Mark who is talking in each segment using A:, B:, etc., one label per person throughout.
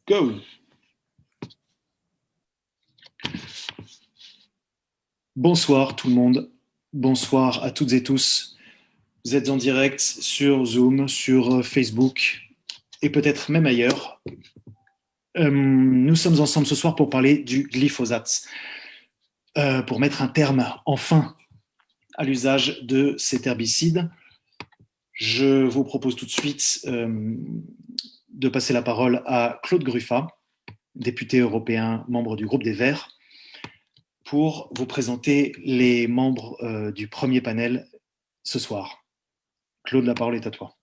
A: Go! Bonsoir tout le monde, bonsoir à toutes et tous. Vous êtes en direct sur Zoom, sur Facebook et peut-être même ailleurs. Nous sommes ensemble ce soir pour parler du glyphosate, pour mettre un terme enfin à l'usage de cet herbicide. Je vous propose tout de suite de passer la parole à Claude Gruffat, député européen, membre du groupe des Verts, pour vous présenter les membres du premier panel ce soir. Claude, la parole est à toi.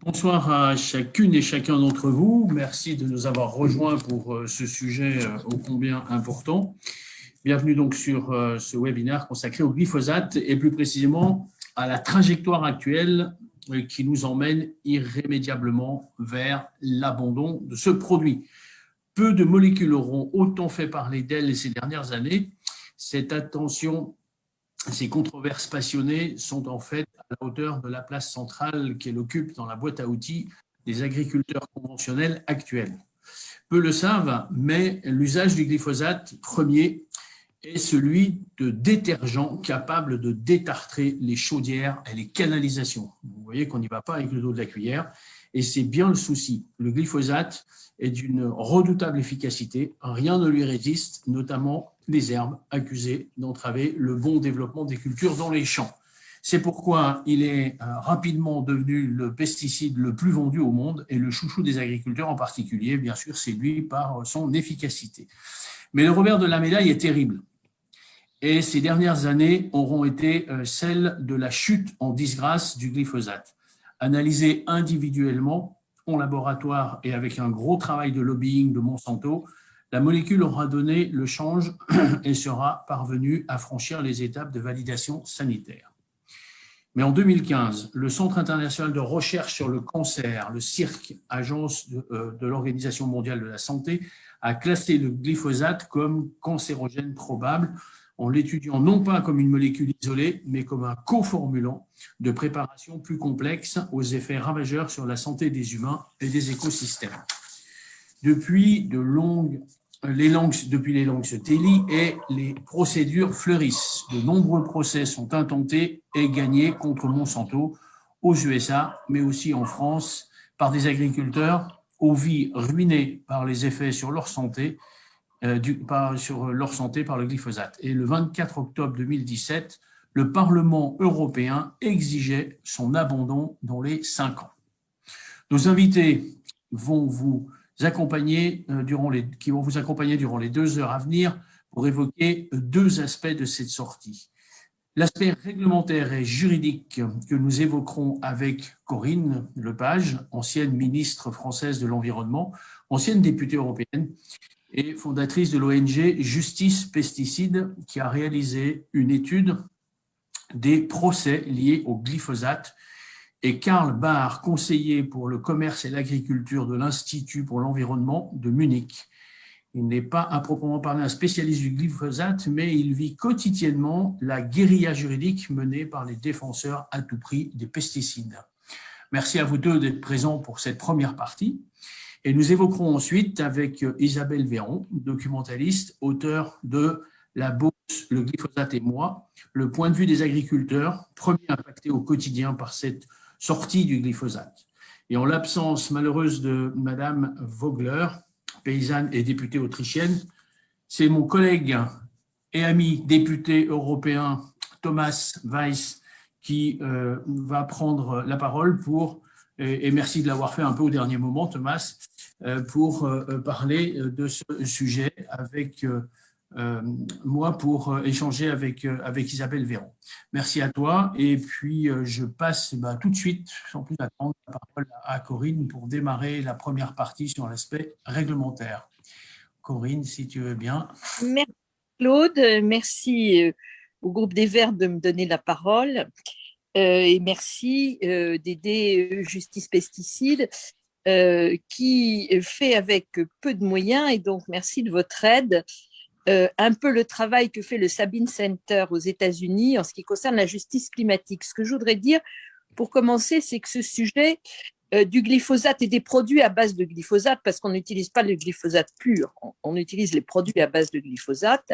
B: Bonsoir à chacune et chacun d'entre vous. Merci de nous avoir rejoints pour ce sujet ô combien important. Bienvenue donc sur ce webinaire consacré au glyphosate et plus précisément à la trajectoire actuelle qui nous emmène irrémédiablement vers l'abandon de ce produit. Peu de molécules auront autant fait parler d'elles ces dernières années. Cette attention, ces controverses passionnées sont en fait à la hauteur de la place centrale qu'elle occupe dans la boîte à outils des agriculteurs conventionnels actuels. Peu le savent, mais l'usage du glyphosate premier est celui de détergents capables de détartrer les chaudières et les canalisations. Vous voyez qu'on n'y va pas avec le dos de la cuillère, et c'est bien le souci. Le glyphosate est d'une redoutable efficacité, rien ne lui résiste, notamment les herbes accusées d'entraver le bon développement des cultures dans les champs. C'est pourquoi il est rapidement devenu le pesticide le plus vendu au monde et le chouchou des agriculteurs en particulier, bien sûr, séduit par son efficacité. Mais le revers de la médaille est terrible. Et ces dernières années auront été celles de la chute en disgrâce du glyphosate. Analysée individuellement, en laboratoire et avec un gros travail de lobbying de Monsanto, la molécule aura donné le change et sera parvenue à franchir les étapes de validation sanitaire. Mais en 2015, le Centre international de recherche sur le cancer, le CIRC, agence de l'Organisation mondiale de la santé, a classé le glyphosate comme cancérogène probable en l'étudiant non pas comme une molécule isolée, mais comme un coformulant de préparation plus complexe aux effets ravageurs sur la santé des humains et des écosystèmes. Depuis les langues se télient et les procédures fleurissent. De nombreux procès sont intentés et gagnés contre Monsanto aux USA, mais aussi en France, par des agriculteurs aux vies ruinées par les effets sur leur santé par le glyphosate. Et le 24 octobre 2017, le Parlement européen exigeait son abandon dans les 5 ans. Nos invités vont vous accompagner durant les 2 heures à venir pour évoquer 2 aspects de cette sortie. L'aspect réglementaire et juridique que nous évoquerons avec Corinne Lepage, ancienne ministre française de l'Environnement, ancienne députée européenne, et fondatrice de l'ONG Justice Pesticides, qui a réalisé une étude des procès liés au glyphosate, et Karl Bahr, conseiller pour le commerce et l'agriculture de l'Institut pour l'environnement de Munich. Il n'est pas à proprement parler un spécialiste du glyphosate, mais il vit quotidiennement la guérilla juridique menée par les défenseurs à tout prix des pesticides. Merci à vous deux d'être présents pour cette première partie. Et nous évoquerons ensuite avec Isabelle Véron, documentaliste, auteure de La Beauce, le glyphosate et moi, le point de vue des agriculteurs, premiers impactés au quotidien par cette sortie du glyphosate. Et en l'absence malheureuse de Madame Vogler, paysanne et députée autrichienne, c'est mon collègue et ami député européen Thomas Weiss qui va prendre la parole pour, et merci de l'avoir fait un peu au dernier moment, Thomas, pour parler de ce sujet avec moi, pour échanger avec Isabelle Véron. Merci à toi. Et puis, je passe tout de suite, sans plus attendre, la parole à Corinne pour démarrer la première partie sur l'aspect réglementaire. Corinne, si tu veux bien.
C: Merci Claude, merci au groupe des Verts de me donner la parole et merci d'aider Justice Pesticides qui fait avec peu de moyens, et donc merci de votre aide. Un peu le travail que fait le Sabin Center aux États-Unis en ce qui concerne la justice climatique. Ce que je voudrais dire pour commencer, c'est que ce sujet du glyphosate et des produits à base de glyphosate, parce qu'on n'utilise pas le glyphosate pur, on utilise les produits à base de glyphosate,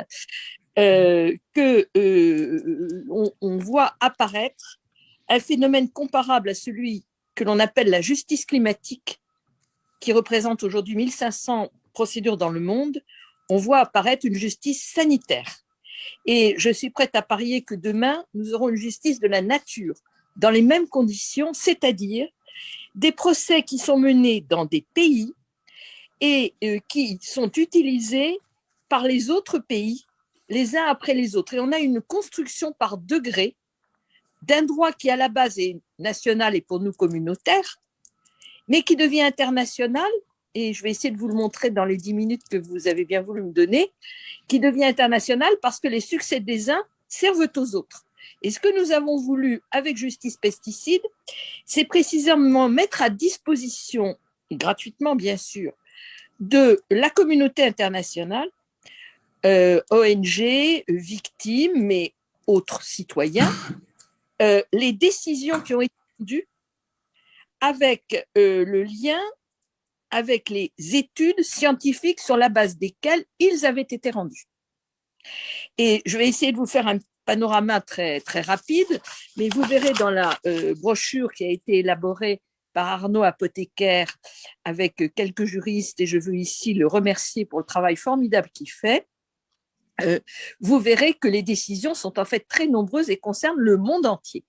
C: on voit apparaître un phénomène comparable à celui que l'on appelle la justice climatique, qui représente aujourd'hui 1500 procédures dans le monde. On voit apparaître une justice sanitaire. Et je suis prête à parier que demain, nous aurons une justice de la nature dans les mêmes conditions, c'est-à-dire des procès qui sont menés dans des pays et qui sont utilisés par les autres pays, les uns après les autres. Et on a une construction par degrés d'un droit qui, à la base, est national et pour nous communautaire, mais qui devient international, et je vais essayer de vous le montrer dans les 10 minutes que vous avez bien voulu me donner, qui devient international parce que les succès des uns servent aux autres. Et ce que nous avons voulu avec Justice Pesticides, c'est précisément mettre à disposition, gratuitement bien sûr, de la communauté internationale, ONG, victimes, mais autres citoyens, les décisions qui ont été rendues avec le lien avec les études scientifiques sur la base desquelles ils avaient été rendus. Et je vais essayer de vous faire un panorama très, très rapide, mais vous verrez dans la brochure qui a été élaborée par Arnaud Apothécaire avec quelques juristes, et je veux ici le remercier pour le travail formidable qu'il fait, vous verrez que les décisions sont en fait très nombreuses et concernent le monde entier.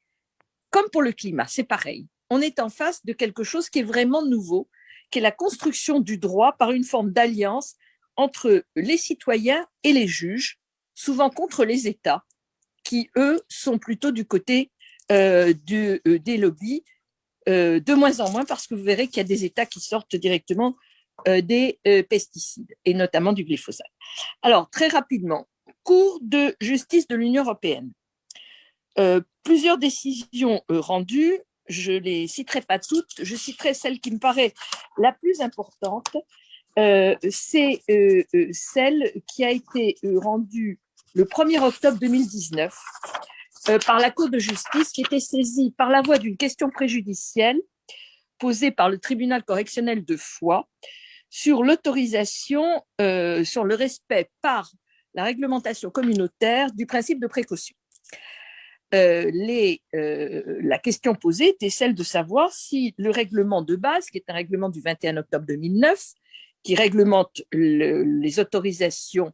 C: Comme pour le climat, c'est pareil. On est en face de quelque chose qui est vraiment nouveau, qui est la construction du droit par une forme d'alliance entre les citoyens et les juges, souvent contre les États, qui, eux, sont plutôt du côté des lobbies, de moins en moins, parce que vous verrez qu'il y a des États qui sortent directement des pesticides, et notamment du glyphosate. Alors, très rapidement, Cour de justice de l'Union européenne. Plusieurs décisions rendues, je ne les citerai pas toutes, je citerai celle qui me paraît la plus importante, c'est celle qui a été rendue le 1er octobre 2019 par la Cour de justice, qui était saisie par la voie d'une question préjudicielle posée par le tribunal correctionnel de Foix sur l'autorisation, sur le respect par la réglementation communautaire du principe de précaution. La question posée était celle de savoir si le règlement de base, qui est un règlement du 21 octobre 2009, qui réglemente les autorisations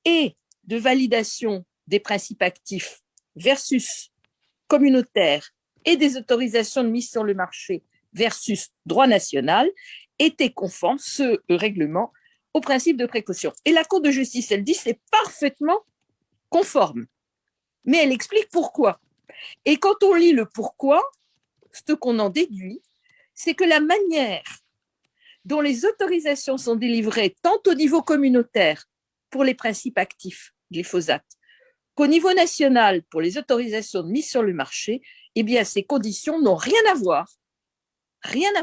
C: et de validation des principes actifs versus communautaire et des autorisations de mise sur le marché versus droit national, était conforme, ce règlement, au principe de précaution. Et la Cour de justice, elle dit, c'est parfaitement conforme. Mais elle explique pourquoi. Et quand on lit le pourquoi, ce qu'on en déduit, c'est que la manière dont les autorisations sont délivrées, tant au niveau communautaire pour les principes actifs, glyphosate, qu'au niveau national pour les autorisations de mise sur le marché, eh bien, ces conditions n'ont rien à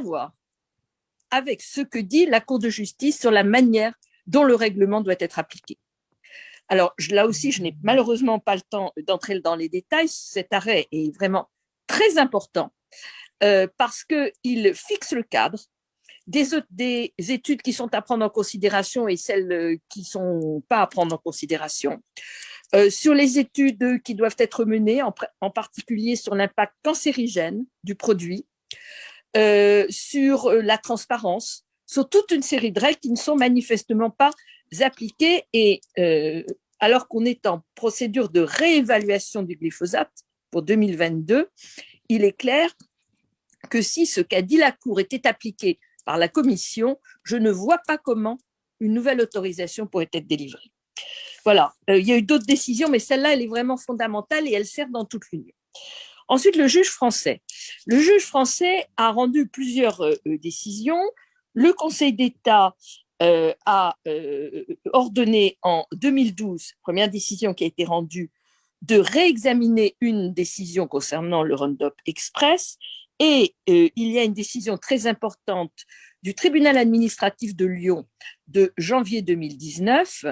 C: voir avec ce que dit la Cour de justice sur la manière dont le règlement doit être appliqué. Alors, là aussi, je n'ai malheureusement pas le temps d'entrer dans les détails. Cet arrêt est vraiment très important parce qu'il fixe le cadre des études qui sont à prendre en considération et celles qui ne sont pas à prendre en considération, sur les études qui doivent être menées, en particulier sur l'impact cancérigène du produit, sur la transparence, sur toute une série de règles qui ne sont manifestement pas appliquées, et alors qu'on est en procédure de réévaluation du glyphosate pour 2022, il est clair que si ce qu'a dit la Cour était appliqué par la Commission, je ne vois pas comment une nouvelle autorisation pourrait être délivrée. Voilà, il y a eu d'autres décisions, mais celle-là, elle est vraiment fondamentale et elle sert dans toute l'Union. Ensuite, le juge français. Le juge français a rendu plusieurs décisions. Le Conseil d'État a ordonné en 2012, première décision qui a été rendue, de réexaminer une décision concernant le Roundup Express, et il y a une décision très importante du tribunal administratif de Lyon de janvier 2019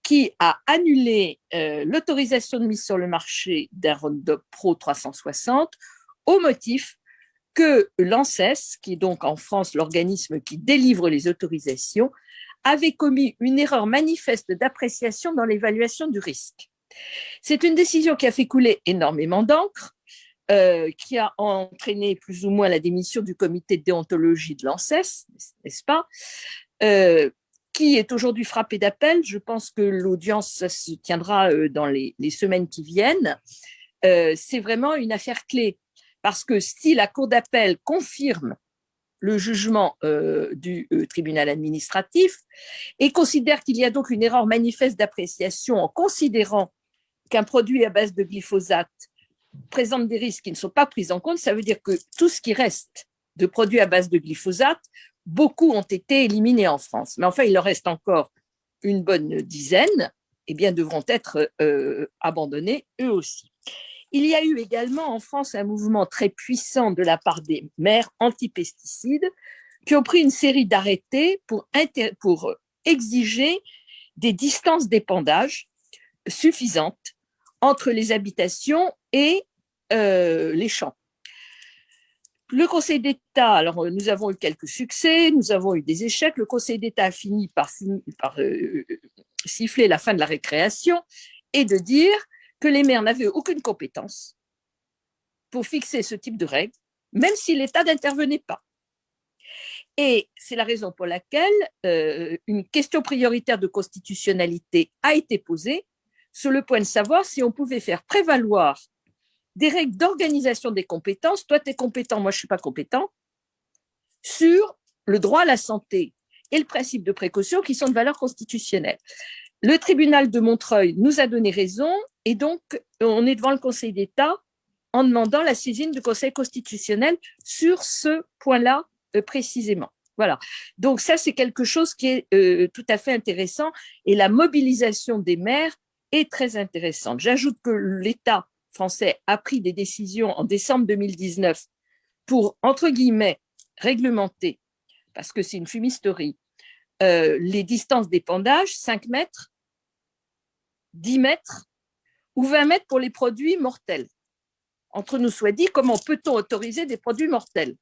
C: qui a annulé l'autorisation de mise sur le marché d'un Roundup Pro 360 au motif que l'ANSES, qui est donc en France l'organisme qui délivre les autorisations, avait commis une erreur manifeste d'appréciation dans l'évaluation du risque. C'est une décision qui a fait couler énormément d'encre, qui a entraîné plus ou moins la démission du comité de déontologie de l'ANSES, n'est-ce pas, qui est aujourd'hui frappé d'appel. Je pense que l'audience se tiendra dans les semaines qui viennent. C'est vraiment une affaire clé, parce que si la Cour d'appel confirme le jugement du tribunal administratif et considère qu'il y a donc une erreur manifeste d'appréciation en considérant qu'un produit à base de glyphosate présente des risques qui ne sont pas pris en compte, ça veut dire que tout ce qui reste de produits à base de glyphosate, beaucoup ont été éliminés en France. Mais enfin, il en reste encore une bonne dizaine, et bien devront être abandonnés eux aussi. Il y a eu également en France un mouvement très puissant de la part des maires anti-pesticides qui ont pris une série d'arrêtés pour exiger des distances d'épandage suffisantes entre les habitations et les champs. Le Conseil d'État, alors nous avons eu quelques succès, nous avons eu des échecs. Le Conseil d'État a fini par siffler la fin de la récréation et de dire que les maires n'avaient aucune compétence pour fixer ce type de règles, même si l'État n'intervenait pas. Et c'est la raison pour laquelle une question prioritaire de constitutionnalité a été posée sur le point de savoir si on pouvait faire prévaloir des règles d'organisation des compétences, toi tu es compétent, moi je ne suis pas compétent, sur le droit à la santé et le principe de précaution qui sont de valeur constitutionnelle. Le tribunal de Montreuil nous a donné raison et donc on est devant le Conseil d'État en demandant la saisine du Conseil constitutionnel sur ce point-là précisément. Voilà. Donc ça, c'est quelque chose qui est tout à fait intéressant et la mobilisation des maires est très intéressante. J'ajoute que l'État français a pris des décisions en décembre 2019 pour, entre guillemets, réglementer, parce que c'est une fumisterie, les distances d'épandage, 5 mètres, 10 mètres ou 20 mètres pour les produits mortels. Entre nous soit dit, comment peut-on autoriser des produits mortels?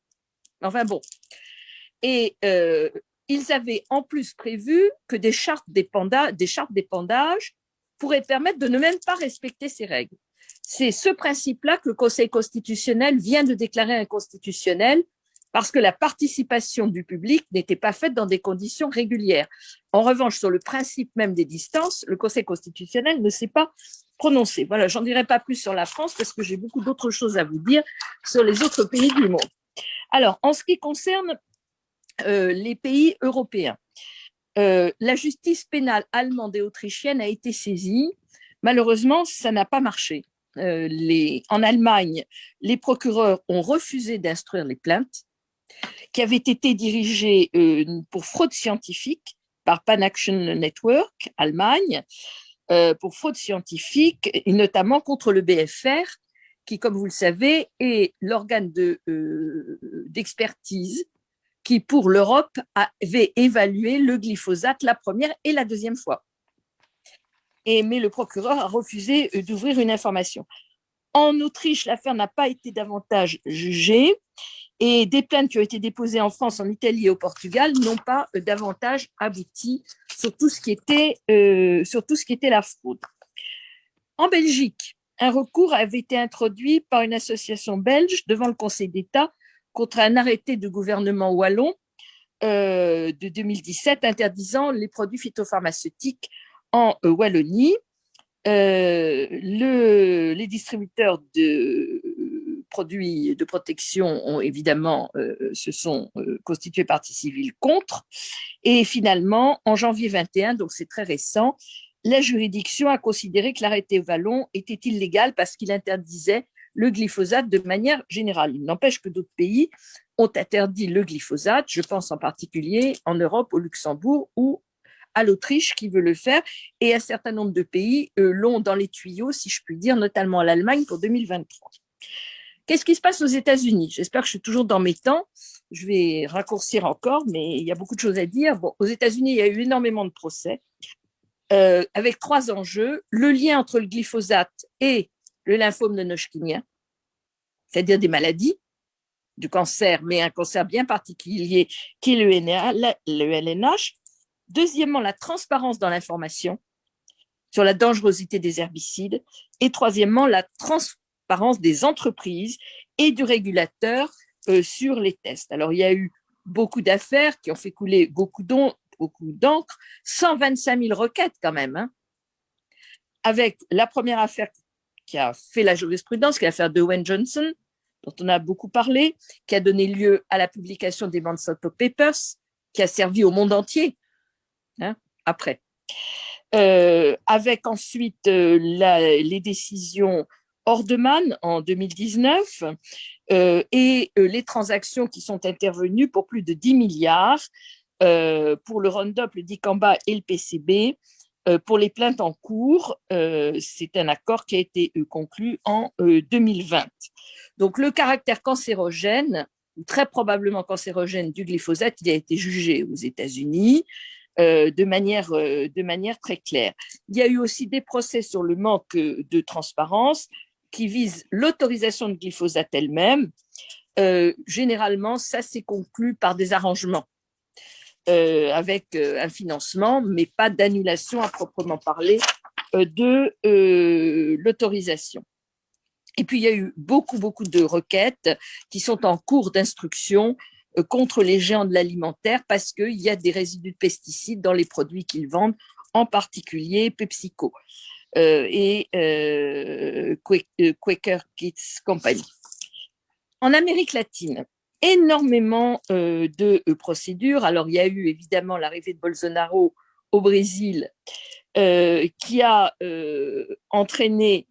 C: Enfin bon. Et ils avaient en plus prévu que des chartes d'épandage pourraient permettre de ne même pas respecter ces règles. C'est ce principe-là que le Conseil constitutionnel vient de déclarer inconstitutionnel parce que la participation du public n'était pas faite dans des conditions régulières. En revanche, sur le principe même des distances, le Conseil constitutionnel ne s'est pas prononcé. Voilà, j'en dirai pas plus sur la France parce que j'ai beaucoup d'autres choses à vous dire sur les autres pays du monde. Alors, en ce qui concerne les pays européens, la justice pénale allemande et autrichienne a été saisie. Malheureusement, ça n'a pas marché. En Allemagne, les procureurs ont refusé d'instruire les plaintes qui avaient été dirigées pour fraude scientifique par Pan Action Network, Allemagne, pour fraude scientifique, et notamment contre le BFR, qui, comme vous le savez, est l'organe d'expertise qui, pour l'Europe, avait évalué le glyphosate la première et la deuxième fois. Mais le procureur a refusé d'ouvrir une information. En Autriche, l'affaire n'a pas été davantage jugée et des plaintes qui ont été déposées en France, en Italie et au Portugal n'ont pas davantage abouti sur tout ce qui était la fraude. En Belgique, un recours avait été introduit par une association belge devant le Conseil d'État contre un arrêté de gouvernement wallon de 2017 interdisant les produits phytopharmaceutiques en Wallonie. Les distributeurs de produits de protection ont évidemment se sont constitués partie civile contre. Et finalement, en janvier 21, donc c'est très récent, la juridiction a considéré que l'arrêté wallon était illégal parce qu'il interdisait le glyphosate de manière générale. Il n'empêche que d'autres pays ont interdit le glyphosate, je pense en particulier en Europe, au Luxembourg ou à l'Autriche qui veut le faire, et un certain nombre de pays l'ont dans les tuyaux, si je puis dire, notamment l'Allemagne pour 2023. Qu'est-ce qui se passe aux États-Unis? J'espère que je suis toujours dans mes temps. Je vais raccourcir encore, mais il y a beaucoup de choses à dire. Bon, aux États-Unis, il y a eu énormément de procès avec 3 enjeux. Le lien entre le glyphosate et le lymphome non-Hodgkinien, c'est-à-dire des maladies. du cancer, mais un cancer bien particulier qui est le LNH. Deuxièmement, la transparence dans l'information sur la dangerosité des herbicides. Et troisièmement, la transparence des entreprises et du régulateur sur les tests. Alors, il y a eu beaucoup d'affaires qui ont fait couler beaucoup d'encre, 125 000 requêtes quand même, hein, avec la première affaire qui a fait la jurisprudence, qui est l'affaire de Owen Johnson, dont on a beaucoup parlé, qui a donné lieu à la publication des Monsanto Papers, qui a servi au monde entier, hein, après. Avec ensuite les décisions Ordeman en 2019 et les transactions qui sont intervenues pour plus de 10 milliards pour le Roundup, le dicamba et le PCB. Pour les plaintes en cours, c'est un accord qui a été conclu en 2020. Donc, le caractère cancérogène, ou très probablement cancérogène du glyphosate, il a été jugé aux États-Unis de manière très claire. Il y a eu aussi des procès sur le manque de transparence qui visent l'autorisation de glyphosate elle-même. Généralement, ça s'est conclu par des arrangements avec un financement, mais pas d'annulation à proprement parler de l'autorisation. Et puis, il y a eu beaucoup de requêtes qui sont en cours d'instruction contre les géants de l'alimentaire parce qu'il y a des résidus de pesticides dans les produits qu'ils vendent, en particulier PepsiCo et Quaker Kids Company. En Amérique latine, énormément de procédures. Alors, il y a eu évidemment l'arrivée de Bolsonaro au Brésil qui a entraîné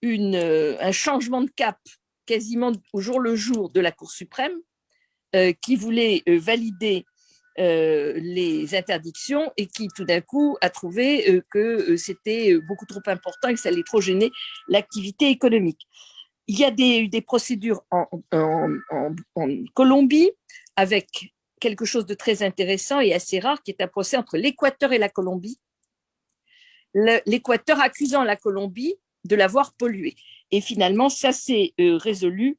C: un changement de cap quasiment au jour le jour de la Cour suprême qui voulait valider les interdictions et qui tout d'un coup a trouvé que c'était beaucoup trop important et que ça allait trop gêner l'activité économique. Il y a des procédures en Colombie avec quelque chose de très intéressant et assez rare qui est un procès entre l'Équateur et la Colombie. L'Équateur accusant la Colombie de l'avoir pollué. Et finalement, ça s'est résolu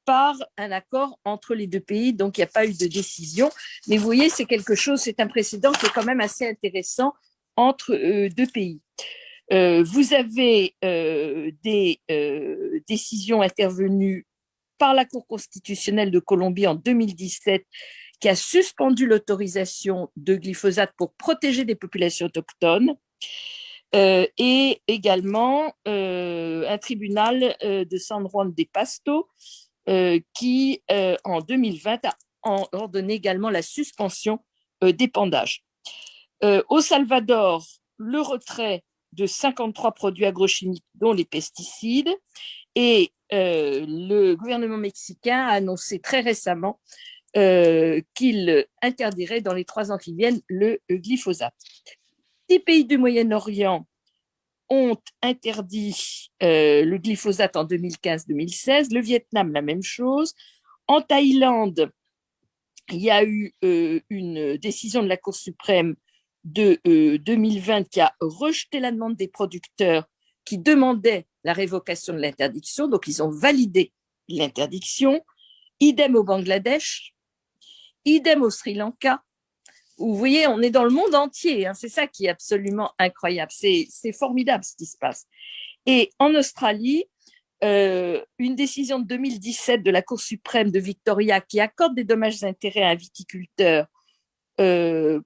C: par un accord entre les deux pays, donc il n'y a pas eu de décision. Mais vous voyez, c'est un précédent qui est quand même assez intéressant entre deux pays. Vous avez des décisions intervenues par la Cour constitutionnelle de Colombie en 2017 qui a suspendu l'autorisation de glyphosate pour protéger des populations autochtones. Et également un tribunal de San Juan de Pasto qui, en 2020, a ordonné également la suspension d'épandage. Au Salvador, le retrait de 53 produits agrochimiques, dont les pesticides, et le gouvernement mexicain a annoncé très récemment qu'il interdirait dans les 3 ans qui viennent le glyphosate. 10 pays du Moyen-Orient ont interdit le glyphosate en 2015-2016, le Vietnam, la même chose. En Thaïlande, il y a eu une décision de la Cour suprême de 2020 qui a rejeté la demande des producteurs qui demandaient la révocation de l'interdiction, donc ils ont validé l'interdiction. Idem au Bangladesh, idem au Sri Lanka. Vous voyez, on est dans le monde entier, hein, c'est ça qui est absolument incroyable, c'est formidable ce qui se passe. Et en Australie, une décision de 2017 de la Cour suprême de Victoria qui accorde des dommages-intérêts à un viticulteur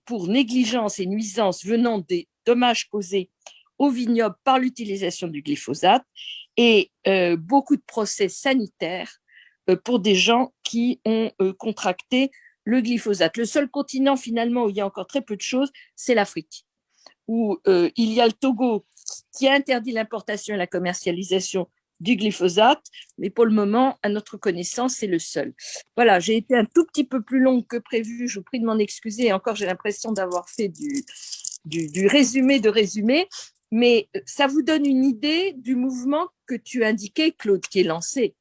C: pour négligence et nuisance venant des dommages causés au vignoble par l'utilisation du glyphosate et beaucoup de procès sanitaires pour des gens qui ont contracté le glyphosate. Le seul continent finalement où il y a encore très peu de choses, c'est l'Afrique, où il y a le Togo qui a interdit l'importation et la commercialisation du glyphosate, mais pour le moment, à notre connaissance, c'est le seul. Voilà, j'ai été un tout petit peu plus longue que prévu, je vous prie de m'en excuser, et encore j'ai l'impression d'avoir fait du résumé de résumé, mais ça vous donne une idée du mouvement que tu indiquais, Claude, qui est lancé.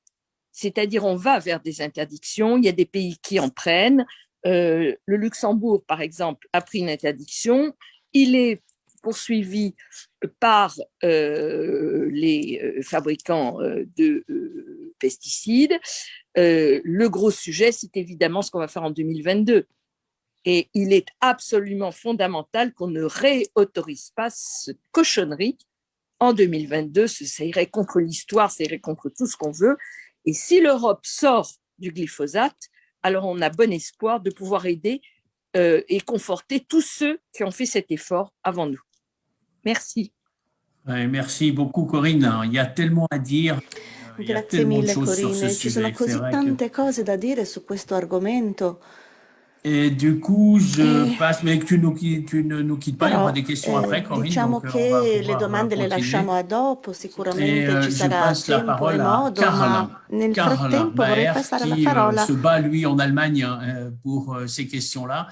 C: C'est-à-dire, on va vers des interdictions, il y a des pays qui en prennent. Le Luxembourg, par exemple, a pris une interdiction. Il est poursuivis par les fabricants de pesticides. Le gros sujet, c'est évidemment ce qu'on va faire en 2022. Et il est absolument fondamental qu'on ne réautorise pas cette cochonnerie en 2022. Ça irait contre l'histoire, ça irait contre tout ce qu'on veut. Et si l'Europe sort du glyphosate, alors on a bon espoir de pouvoir aider et conforter tous ceux qui ont fait cet effort avant nous. Merci.
B: Merci beaucoup, Corinne. Il y a tellement à dire. Il y a
D: Grazie
B: tellement de
D: mille
B: choses sur ce
D: Corinne, ci sono
B: sujet.
D: così tante cose da dire su questo argomento.
B: Et du coup, je passe, mais tu ne nous quittes pas, il y aura
D: Però
B: des questions après, Corinne.
D: diciamo
B: donc,
D: che
B: on va
D: le
B: pouvoir
D: domande le
B: continuer.
D: lasciamo a dopo, sicuramente
B: Et
D: ci
B: je
D: sarà
B: passe la
D: tempo e
B: parole à
D: modo,
B: Karl.
D: ma nel
B: Karl
D: frattempo vorrei
B: Maher,
D: passare la
B: qui
D: parola.
B: se bat, lui, en Allemagne pour ces questions-là.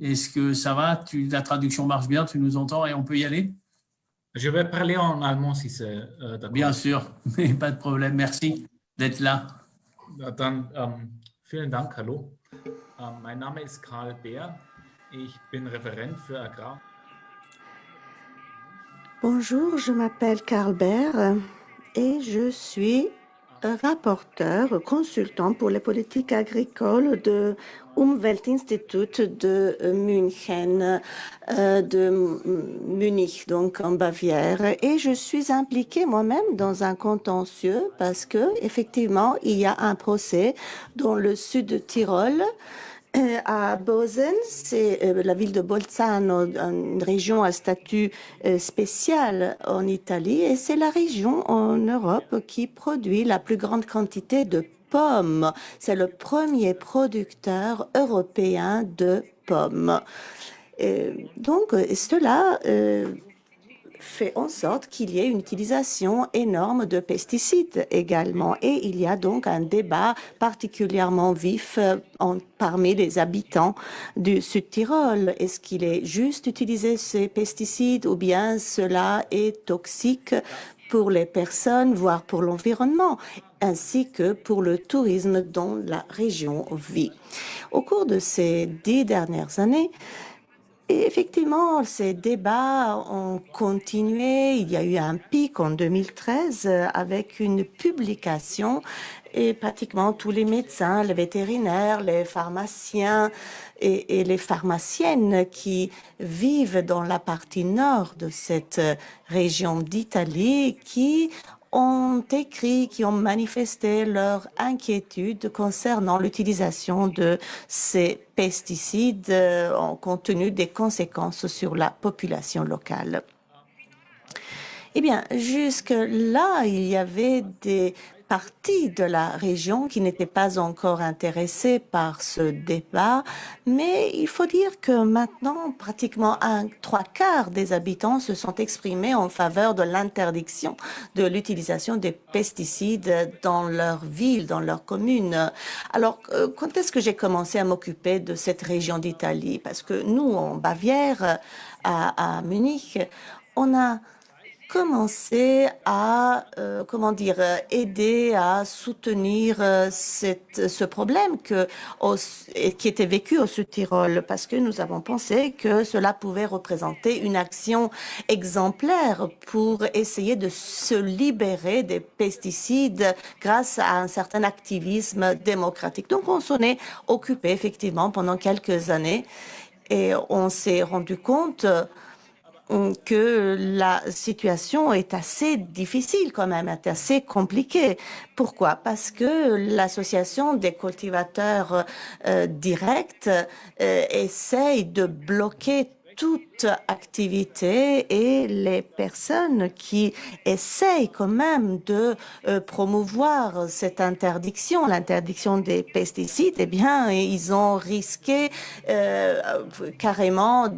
B: Est-ce que ça va? La traduction marche bien, tu nous entends et on peut y aller?
E: Je vais parler en allemand si c'est d'accord.
B: Bien sûr, mais pas de problème. Merci d'être là.
E: Dann vielen Dank, hallo. Mein Name ist Karl Beer. Ich bin Referent für Agrar.
D: Bonjour, je m'appelle Karl Beer et je suis rapporteur, consultant pour les politiques agricoles de Umweltinstitut de München, de Munich, donc en Bavière. Et je suis impliquée moi-même dans un contentieux parce que, effectivement, il y a un procès dans le sud de Tyrol. À Bozen, c'est la ville de Bolzano, une région à statut spécial en Italie, et c'est la région en Europe qui produit la plus grande quantité de pommes. C'est le premier producteur européen de pommes. Donc, cela fait en sorte qu'il y ait une utilisation énorme de pesticides également. Et il y a donc un débat particulièrement vif parmi les habitants du Sud-Tyrol. Est-ce qu'il est juste d'utiliser ces pesticides ou bien cela est toxique pour les personnes, voire pour l'environnement, ainsi que pour le tourisme dont la région vit. Au cours de ces 10 dernières années, et effectivement, ces débats ont continué. Il y a eu un pic en 2013 avec une publication et pratiquement tous les médecins, les vétérinaires, les pharmaciens et les pharmaciennes qui vivent dans la partie nord de cette région d'Italie qui ont écrit, qui ont manifesté leur inquiétude concernant l'utilisation de ces pesticides compte tenu des conséquences sur la population locale. Eh bien, jusque-là, il y avait des partie de la région qui n'était pas encore intéressée par ce débat, mais il faut dire que maintenant, pratiquement 3/4 des habitants se sont exprimés en faveur de l'interdiction de l'utilisation des pesticides dans leur ville, dans leur commune. Alors, quand est-ce que j'ai commencé à m'occuper de cette région d'Italie? Parce que nous, en Bavière, à Munich, on a commencer à, aider à soutenir ce problème qui était vécu au Sud-Tyrol, parce que nous avons pensé que cela pouvait représenter une action exemplaire pour essayer de se libérer des pesticides grâce à un certain activisme démocratique. Donc on s'en est occupé effectivement pendant quelques années et on s'est rendu compte que la situation est assez difficile quand même, est assez compliquée. Pourquoi? Parce que l'association des cultivateurs directs essaye de bloquer toute activité et les personnes qui essayent quand même de promouvoir cette interdiction, l'interdiction des pesticides, eh bien, ils ont risqué carrément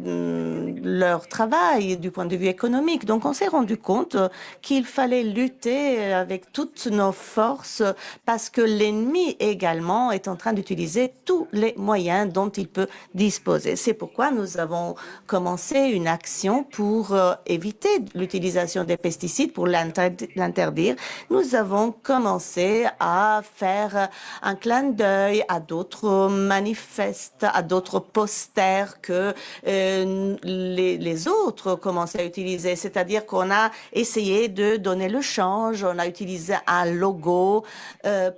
D: leur travail du point de vue économique. Donc, on s'est rendu compte qu'il fallait lutter avec toutes nos forces parce que l'ennemi également est en train d'utiliser tous les moyens dont il peut disposer. C'est pourquoi nous avons commencé une action pour éviter l'utilisation des pesticides, pour l'interdire. Nous avons commencé à faire un clin d'œil à d'autres manifestes, à d'autres posters que les autres commençaient à utiliser. C'est-à-dire qu'on a essayé de donner le change. On a utilisé un logo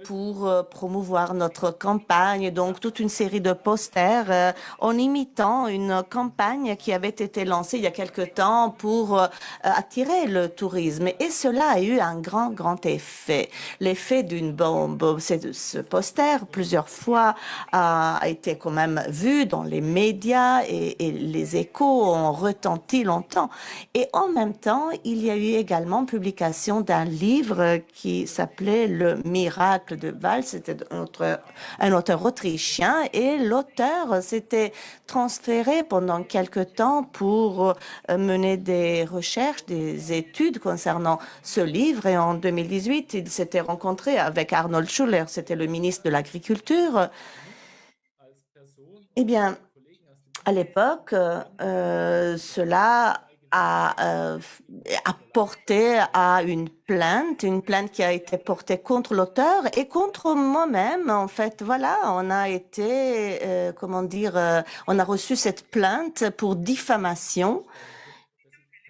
D: pour promouvoir notre campagne. Donc, toute une série de posters en imitant une campagne qui avait été lancée il y a quelque temps pour attirer le tourisme. Et cela a eu un grand effet. L'effet d'une bombe. Ce poster, plusieurs fois, a été quand même vu dans les médias et les échos ont retenti longtemps. Et en même temps, il y a eu également publication d'un livre qui s'appelait Le miracle de Val. C'était un auteur autrichien et l'auteur s'était transféré pendant quelque temps pour mener des recherches, des études concernant ce livre. Et en 2018, il s'était rencontré avec Arnold Schuller, c'était le ministre de l'Agriculture. Eh bien, à l'époque, cela a porté à une plainte qui a été portée contre l'auteur et contre moi-même. En fait, voilà, on a été, on a reçu cette plainte pour diffamation.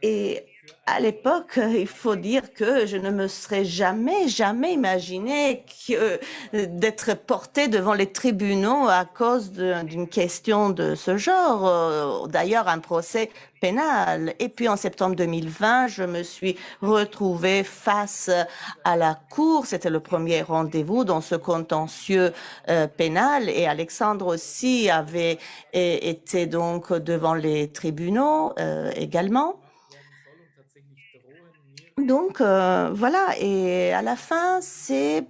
D: Et à l'époque, il faut dire que je ne me serais jamais imaginé d'être porté devant les tribunaux à cause d'une question de ce genre. D'ailleurs, un procès pénal. Et puis en septembre 2020, je me suis retrouvée face à la cour. C'était le premier rendez-vous dans ce contentieux pénal. Et Alexandre aussi avait été donc devant les tribunaux également. Donc, voilà, et à la fin, c'est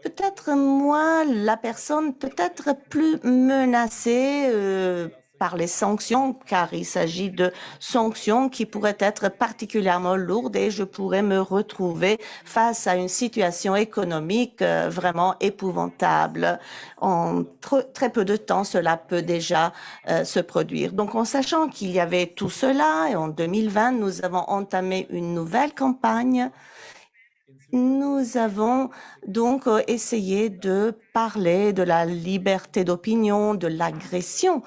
D: peut-être moi, la personne peut-être plus menacée par les sanctions, car il s'agit de sanctions qui pourraient être particulièrement lourdes et je pourrais me retrouver face à une situation économique vraiment épouvantable. En très peu de temps, cela peut déjà se produire. Donc, en sachant qu'il y avait tout cela, et en 2020, nous avons entamé une nouvelle campagne. Nous avons donc essayé de parler de la liberté d'opinion, de l'agression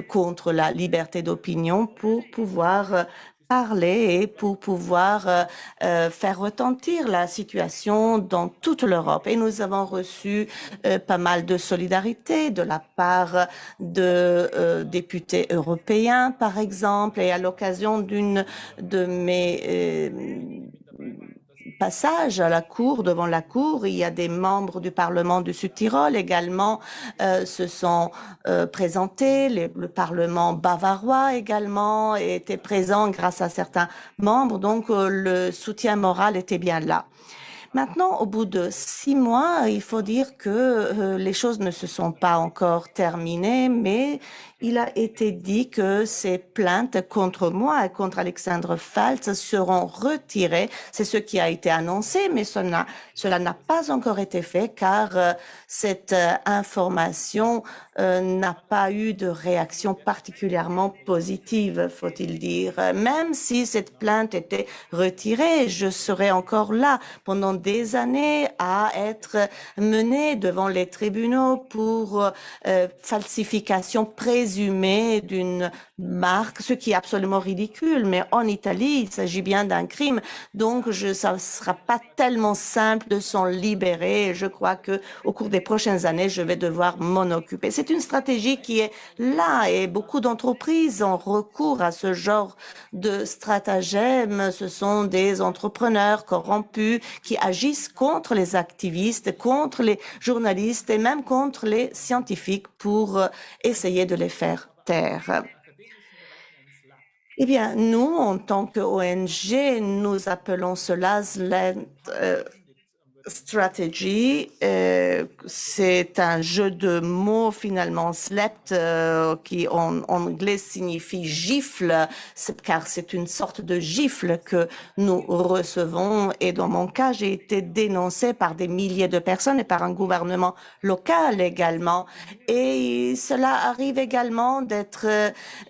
D: contre la liberté d'opinion pour pouvoir parler et pour pouvoir faire retentir la situation dans toute l'Europe. Et nous avons reçu pas mal de solidarité de la part de députés européens, par exemple, et à l'occasion d'une de mes passage à la cour, devant la cour, il y a des membres du Parlement du Sud-Tyrol également se sont présentés. Le Parlement bavarois également était présent grâce à certains membres. Donc, le soutien moral était bien là. Maintenant, au bout de 6 mois, il faut dire que les choses ne se sont pas encore terminées, mais il a été dit que ces plaintes contre moi et contre Alexandre Faltz seront retirées. C'est ce qui a été annoncé, mais cela n'a pas encore été fait car cette information n'a pas eu de réaction particulièrement positive, faut-il dire. Même si cette plainte était retirée, je serais encore là pendant des années à être menée devant les tribunaux pour falsification présumée d'une marque, ce qui est absolument ridicule. Mais en Italie, il s'agit bien d'un crime. Donc, ça ne sera pas tellement simple de s'en libérer. Je crois que au cours des prochaines années, je vais devoir m'en occuper. C'est une stratégie qui est là et beaucoup d'entreprises ont recours à ce genre de stratagème. Ce sont des entrepreneurs corrompus qui agissent contre les activistes, contre les journalistes et même contre les scientifiques pour essayer de les faire taire. Eh bien, nous, en tant qu'ONG, nous appelons cela strategy, c'est un jeu de mots finalement. Slept, qui en anglais signifie gifle, car c'est une sorte de gifle que nous recevons. Et dans mon cas, j'ai été dénoncée par des milliers de personnes et par un gouvernement local également. Et cela arrive également d'être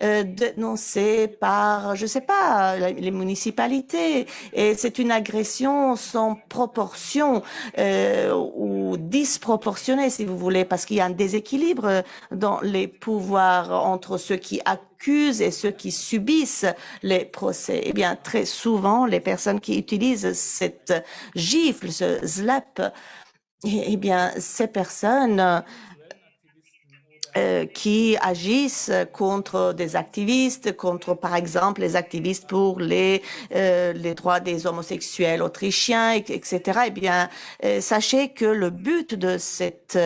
D: dénoncé par, je sais pas, les municipalités. Et c'est une agression sans proportion ou disproportionnée, si vous voulez, parce qu'il y a un déséquilibre dans les pouvoirs entre ceux qui accusent et ceux qui subissent les procès. Eh bien, très souvent, les personnes qui utilisent cette gifle, ce slap, eh bien, ces personnes qui agissent contre des activistes, contre par exemple les activistes pour les droits des homosexuels autrichiens, etc. Eh bien, sachez que le but de cette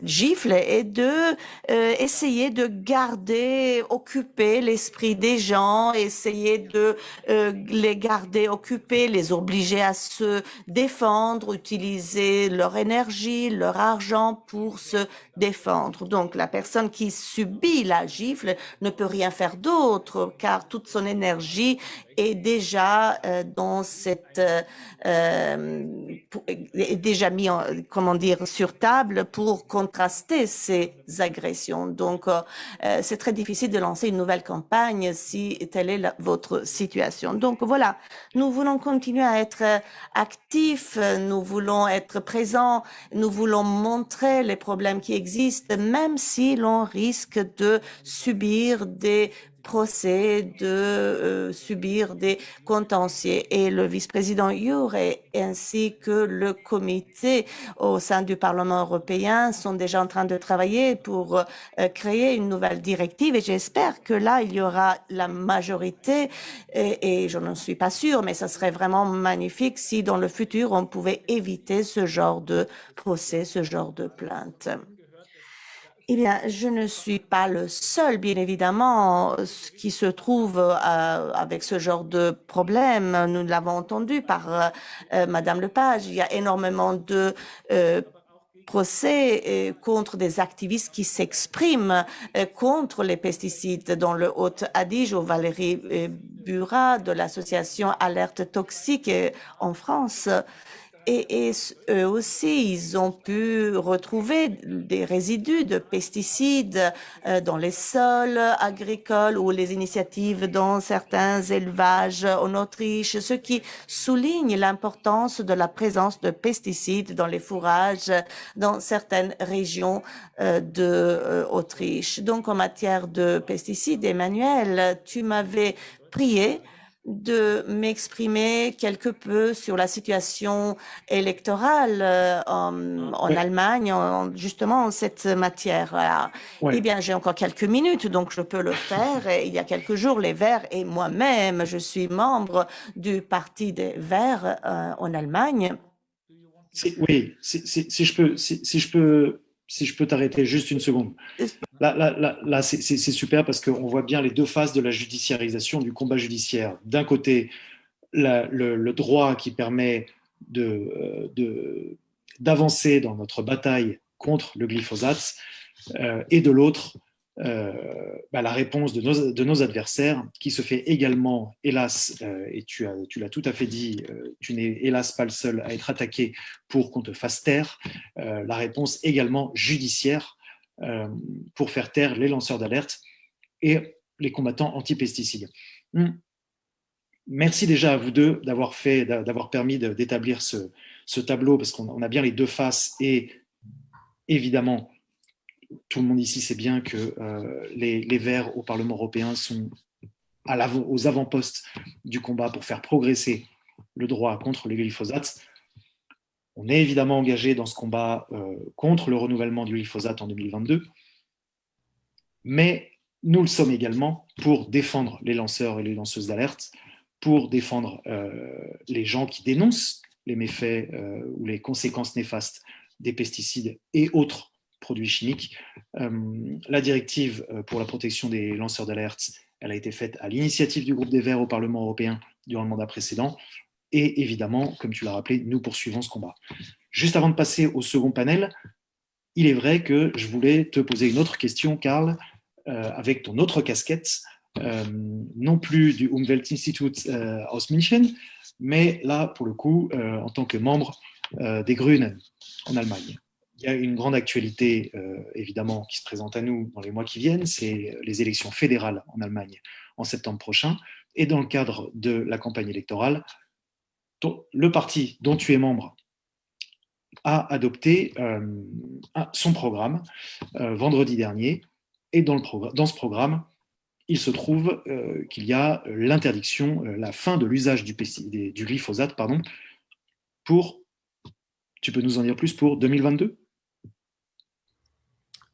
D: gifle est de essayer de garder occupé l'esprit des gens, essayer de les garder occupés, les obliger à se défendre, utiliser leur énergie, leur argent pour se défendre. Donc, la personne qui subit la gifle ne peut rien faire d'autre, car toute son énergie est déjà dans cette est déjà mis sur table pour contraster ces agressions. Donc, c'est très difficile de lancer une nouvelle campagne si telle est votre situation. Donc, voilà, nous voulons continuer à être actifs, nous voulons être présents, nous voulons montrer les problèmes qui existent, même si l'on risque de subir des procès, de subir des contentieux. Et le vice-président Jure ainsi que le comité au sein du Parlement européen sont déjà en train de travailler pour créer une nouvelle directive. Et j'espère que là, il y aura la majorité, et je n'en suis pas sûre, mais ça serait vraiment magnifique si dans le futur, on pouvait éviter ce genre de procès, ce genre de plainte. Eh bien, je ne suis pas le seul, bien évidemment, qui se trouve avec ce genre de problème. Nous l'avons entendu par Madame Lepage. Il y a énormément de procès contre des activistes qui s'expriment contre les pesticides dans le Haut-Adige, au Valérie Burat de l'association Alerte Toxique en France. Et eux aussi, ils ont pu retrouver des résidus de pesticides dans les sols agricoles ou les initiatives dans certains élevages en Autriche, ce qui souligne l'importance de la présence de pesticides dans les fourrages dans certaines régions d'Autriche. Donc, en matière de pesticides, Emmanuel, tu m'avais prié de m'exprimer quelque peu sur la situation électorale en Allemagne, justement en cette matière. Voilà. Eh bien, j'ai encore quelques minutes, donc je peux le faire. Et il y a quelques jours, les Verts et moi-même, je suis membre du Parti des Verts en Allemagne.
A: Oui, si je peux t'arrêter juste une seconde. Là c'est super parce qu'on voit bien les deux faces de la judiciarisation, du combat judiciaire. D'un côté, le droit qui permet d'avancer dans notre bataille contre le glyphosate, et de l'autre, la réponse de nos adversaires, qui se fait également, hélas, et tu l'as tout à fait dit, tu n'es hélas pas le seul à être attaqué pour qu'on te fasse taire, la réponse également judiciaire pour faire taire les lanceurs d'alerte et les combattants anti-pesticides. Merci déjà à vous deux d'avoir permis d'établir ce tableau, parce qu'on a bien les deux faces, et évidemment, tout le monde ici sait bien que les Verts au Parlement européen sont aux avant-postes du combat pour faire progresser le droit contre les glyphosates. On est évidemment engagé dans ce combat contre le renouvellement du glyphosate en 2022, mais nous le sommes également pour défendre les lanceurs et les lanceuses d'alerte, pour défendre les gens qui dénoncent les méfaits ou les conséquences néfastes des pesticides et autres produits chimiques. La directive pour la protection des lanceurs d'alerte, elle a été faite à l'initiative du groupe des Verts au Parlement européen durant le mandat précédent. Et évidemment, comme tu l'as rappelé, nous poursuivons ce combat. Juste avant de passer au second panel, il est vrai que je voulais te poser une autre question, Karl, avec ton autre casquette, non plus du Umweltinstitut aus München, mais là, pour le coup, en tant que membre des Grünen en Allemagne. Il y a une grande actualité, évidemment, qui se présente à nous dans les mois qui viennent, c'est les élections fédérales en Allemagne en septembre prochain. Et dans le cadre de la campagne électorale, le parti dont tu es membre a adopté son programme vendredi dernier. Et dans ce programme, il se trouve qu'il y a l'interdiction, la fin de l'usage du glyphosate, pour, tu peux nous en dire plus, pour 2022 ?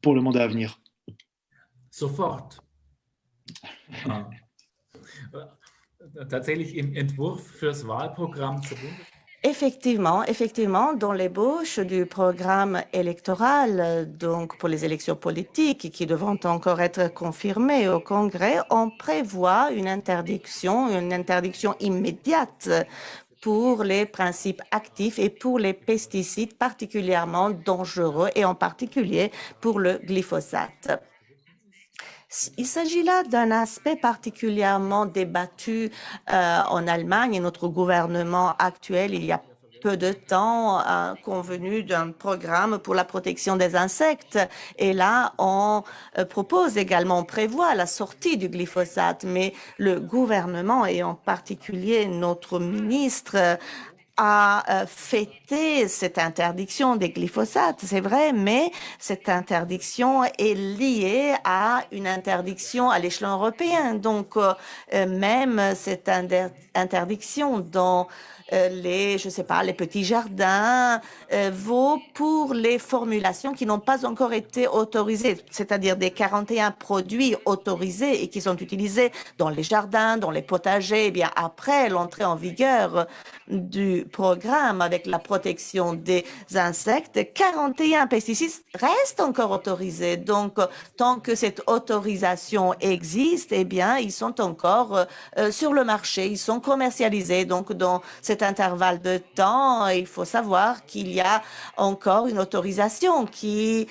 A: Pour le mandat à venir.
E: Sofort. Tatsächlich im Entwurf für das Wahlprogramm zur
D: Effectivement, dans l'ébauche du programme électoral, donc pour les élections politiques qui devront encore être confirmées au Congrès, on prévoit une interdiction immédiate pour les principes actifs et pour les pesticides particulièrement dangereux et en particulier pour le glyphosate. Il s'agit là d'un aspect particulièrement débattu en Allemagne et notre gouvernement actuel, il y a peu de temps, convenu d'un programme pour la protection des insectes. Et là, on propose également, on prévoit la sortie du glyphosate, mais le gouvernement et en particulier notre ministre a fêté cette interdiction des glyphosates, c'est vrai, mais cette interdiction est liée à une interdiction à l'échelon européen. Donc, même cette interdiction dans les petits jardins vaut pour les formulations qui n'ont pas encore été autorisées, c'est-à-dire des 41 produits autorisés et qui sont utilisés dans les jardins, dans les potagers. Eh bien, après l'entrée en vigueur du programme avec la protection des insectes, 41 pesticides restent encore autorisés. Donc, tant que cette autorisation existe, eh bien, ils sont encore sur le marché, ils sont commercialisés. Donc, dans cet intervalle de temps, il faut savoir qu'il y a encore une autorisation qui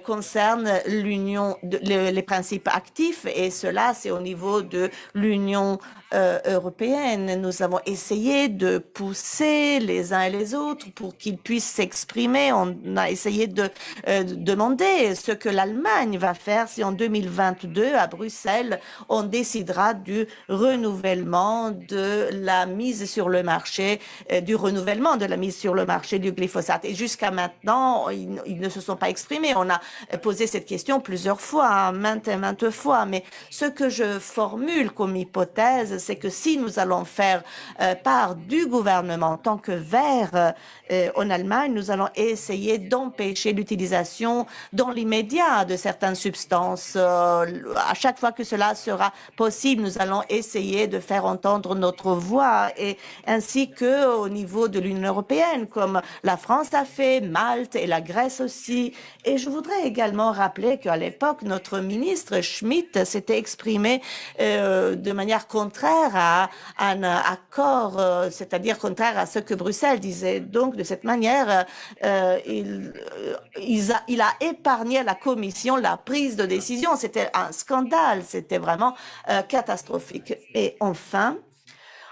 D: concerne les principes actifs, et cela, c'est au niveau de l'Union européenne. Nous avons essayé de pousser les uns et les autres pour qu'ils puissent s'exprimer. On a essayé de demander ce que l'Allemagne va faire si en 2022, à Bruxelles, on décidera du renouvellement de la mise sur le marché, du glyphosate. Et jusqu'à maintenant, ils ne se sont pas exprimés. On a posé cette question plusieurs fois, maintes fois. Mais ce que je formule comme hypothèse, c'est que si nous allons faire part du gouvernement en tant que Verts en Allemagne, nous allons essayer d'empêcher l'utilisation dans l'immédiat de certaines substances. À chaque fois que cela sera possible, nous allons essayer de faire entendre notre voix, et ainsi que au niveau de l'Union européenne, comme la France a fait, Malte et la Grèce aussi. Et je voudrais également rappeler qu'à l'époque, notre ministre Schmidt s'était exprimé de manière contraire à un accord, c'est-à-dire contraire à ce que Bruxelles disait. Donc, de cette manière, il a épargné à la Commission la prise de décision. C'était un scandale, c'était vraiment catastrophique. Et enfin,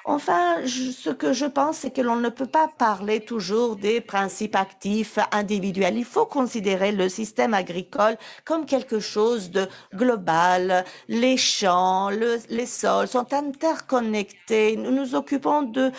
D: ce que je pense, c'est que l'on ne peut pas parler toujours des principes actifs individuels. Il faut considérer le système agricole comme quelque chose de global. Les champs, les sols sont interconnectés. Nous nous occupons de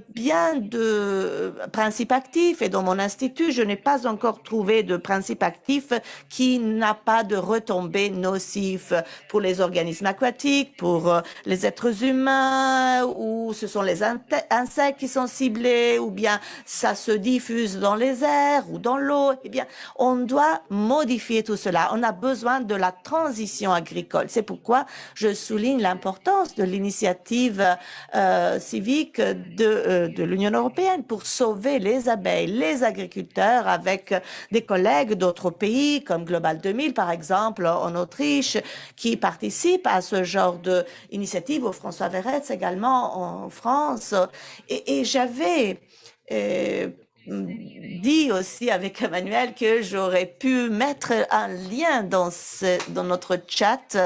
D: bien de principes actifs, et dans mon institut, je n'ai pas encore trouvé de principe actif qui n'a pas de retombées nocives pour les organismes aquatiques, pour les êtres humains, ou ce sont les insectes qui sont ciblés, ou bien ça se diffuse dans les airs ou dans l'eau. Eh bien, on doit modifier tout cela. On a besoin de la transition agricole. C'est pourquoi je souligne l'importance de l'initiative civique de l'Union européenne pour sauver les abeilles, les agriculteurs, avec des collègues d'autres pays comme Global 2000, par exemple, en Autriche, qui participent à ce genre d'initiative, ou François Verretz également en France. Et j'avais dit aussi avec Emmanuel que j'aurais pu mettre un lien dans notre chat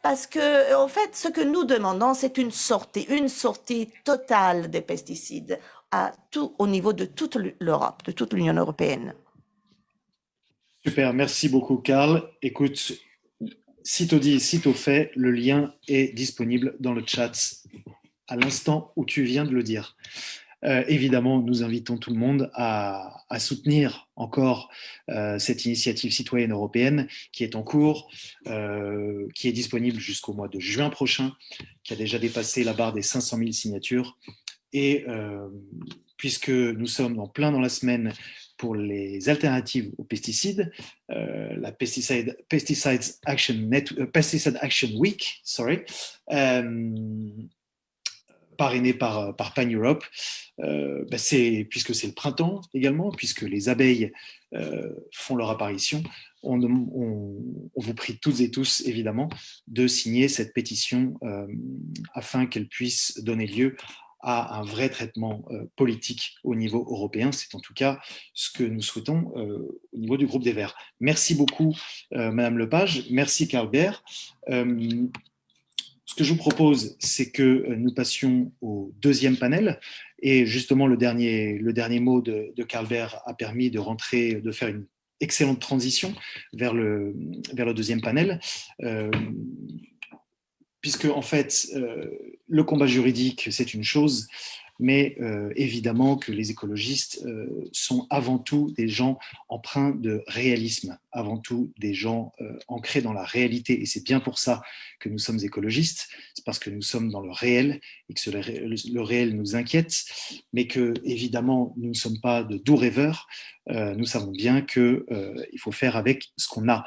D: parce que, en fait, ce que nous demandons, c'est une sortie totale des pesticides au niveau de toute l'Europe, de toute l'Union européenne.
A: Super, merci beaucoup, Karl. Écoute, sitôt dit, sitôt fait, le lien est disponible dans le chat à l'instant où tu viens de le dire. Évidemment, nous invitons tout le monde à soutenir encore cette initiative citoyenne européenne qui est en cours, qui est disponible jusqu'au mois de juin prochain, qui a déjà dépassé la barre des 500 000 signatures. Et puisque nous sommes en plein dans la semaine pour les alternatives aux pesticides, la Pesticide Action Week, parrainé par Pan Europe, puisque c'est le printemps également, puisque les abeilles font leur apparition, on vous prie toutes et tous, évidemment, de signer cette pétition afin qu'elle puisse donner lieu à un vrai traitement politique au niveau européen. C'est en tout cas ce que nous souhaitons au niveau du groupe des Verts. Merci beaucoup, Madame Lepage. Merci, Karl Beer. Ce que je vous propose, c'est que nous passions au deuxième panel. Et justement, le dernier mot de Karl Beer a permis de faire une excellente transition vers le deuxième panel. Puisque, en fait, le combat juridique, c'est une chose, mais évidemment que les écologistes sont avant tout des gens empreints de réalisme, avant tout des gens ancrés dans la réalité. Et c'est bien pour ça que nous sommes écologistes, c'est parce que nous sommes dans le réel et que le réel nous inquiète, mais que, évidemment, nous ne sommes pas de doux rêveurs. Nous savons bien qu'il faut faire avec ce qu'on a.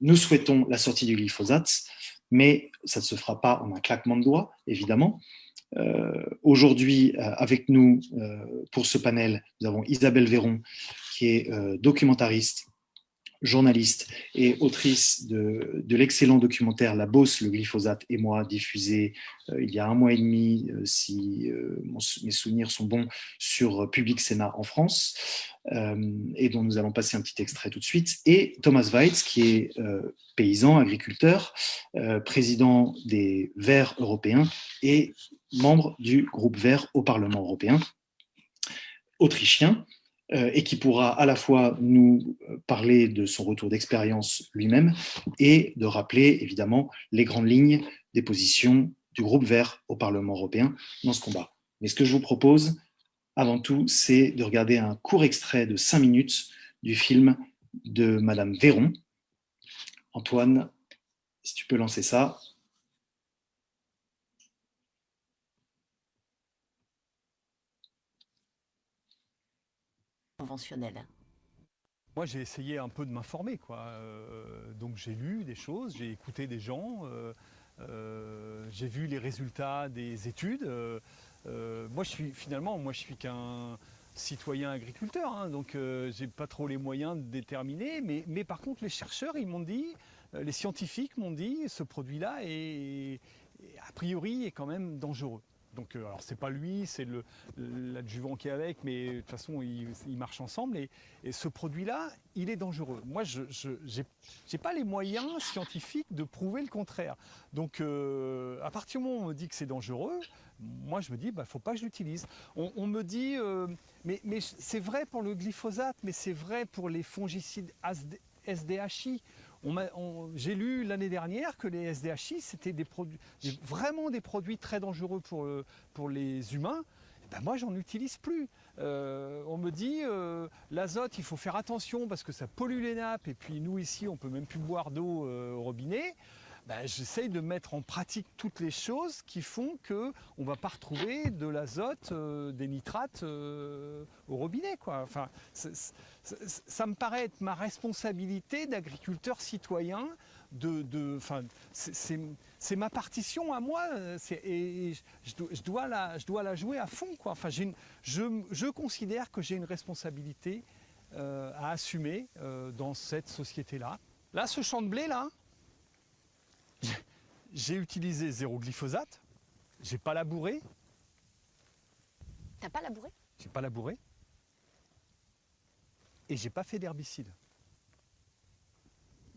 A: Nous souhaitons la sortie du glyphosate, mais ça ne se fera pas en un claquement de doigts, évidemment. Aujourd'hui, avec nous, pour ce panel, nous avons Isabelle Véron, qui est documentariste, journaliste et autrice de l'excellent documentaire La Beauce, le glyphosate et moi, diffusé il y a 1 mois et demi, si mes souvenirs sont bons, sur Public Sénat en France, et dont nous allons passer un petit extrait tout de suite, et Thomas Weitz, qui est paysan, agriculteur, président des Verts européens et membre du groupe Vert au Parlement européen, autrichien, et qui pourra à la fois nous parler de son retour d'expérience lui-même et de rappeler évidemment les grandes lignes des positions du groupe Vert au Parlement européen dans ce combat. Mais ce que je vous propose, avant tout, c'est de regarder un court extrait de 5 minutes du film de Madame Véron. Antoine, si tu peux lancer ça.
F: Conventionnel.
G: Moi, j'ai essayé un peu de m'informer, quoi. Donc, j'ai lu des choses, j'ai écouté des gens, j'ai vu les résultats des études. Moi, je suis qu'un citoyen agriculteur, hein, donc j'ai pas trop les moyens de déterminer. Mais par contre, les chercheurs, ils m'ont dit, les scientifiques m'ont dit, ce produit-là a priori est quand même dangereux. Donc, alors c'est pas lui, c'est l'adjuvant qui est avec, mais de toute façon ils marchent ensemble. Et ce produit-là, il est dangereux. Moi, je n'ai pas les moyens scientifiques de prouver le contraire. Donc, à partir du moment où on me dit que c'est dangereux, moi je me dis, faut pas que je l'utilise. On me dit, mais c'est vrai pour le glyphosate, mais c'est vrai pour les fongicides SDHI. J'ai lu l'année dernière que les SDHI, c'était vraiment des produits très dangereux pour les humains. Moi, j'en utilise plus. On me dit, l'azote, il faut faire attention parce que ça pollue les nappes. Et puis nous, ici, on peut même plus boire d'eau au robinet. J'essaye de mettre en pratique toutes les choses qui font qu'on ne va pas retrouver de l'azote, des nitrates au robinet, quoi. Enfin, ça me paraît être ma responsabilité d'agriculteur citoyen. C'est ma partition à moi, et je dois la jouer à fond, quoi. Enfin, je considère que j'ai une responsabilité à assumer dans cette société-là. Là, ce champ de blé, là, j'ai utilisé 0 glyphosate, j'ai pas labouré,
F: T'as pas labouré?
G: J'ai pas labouré. Et j'ai pas fait d'herbicide.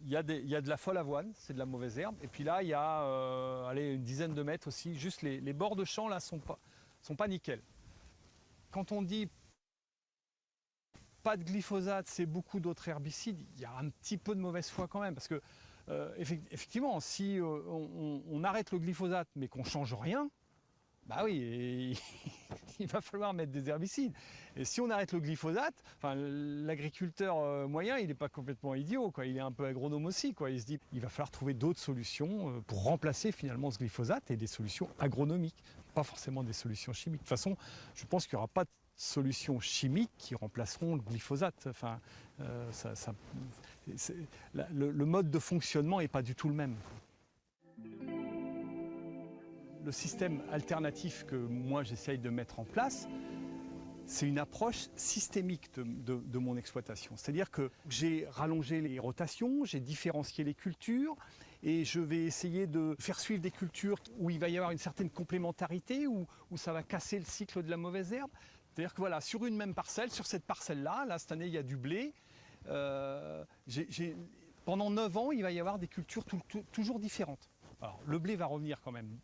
G: Il y a de la folle avoine, c'est de la mauvaise herbe. Et puis là, il y a allez, une dizaine de mètres aussi. Juste les bords de champ là sont pas nickel. Quand on dit pas de glyphosate, c'est beaucoup d'autres herbicides, il y a un petit peu de mauvaise foi quand même. Parce que effectivement, si on arrête le glyphosate mais qu'on ne change rien, bah oui, et il va falloir mettre des herbicides. Et si on arrête le glyphosate, enfin, l'agriculteur moyen, il n'est pas complètement idiot, quoi. Il est un peu agronome aussi, quoi. Il se dit il va falloir trouver d'autres solutions pour remplacer finalement ce glyphosate, et des solutions agronomiques, pas forcément des solutions chimiques. De toute façon, je pense qu'il n'y aura pas de solutions chimiques qui remplaceront le glyphosate. Enfin, le mode de fonctionnement n'est pas du tout le même. Le système alternatif que moi j'essaye de mettre en place, c'est une approche systémique de mon exploitation. C'est-à-dire que j'ai rallongé les rotations, j'ai différencié les cultures, et je vais essayer de faire suivre des cultures où il va y avoir une certaine complémentarité, où ça va casser le cycle de la mauvaise herbe. C'est-à-dire que voilà, sur une même parcelle, sur cette parcelle-là, là, cette année il y a du blé, pendant 9 ans, il va y avoir des cultures toujours différentes. Alors le blé va revenir quand même.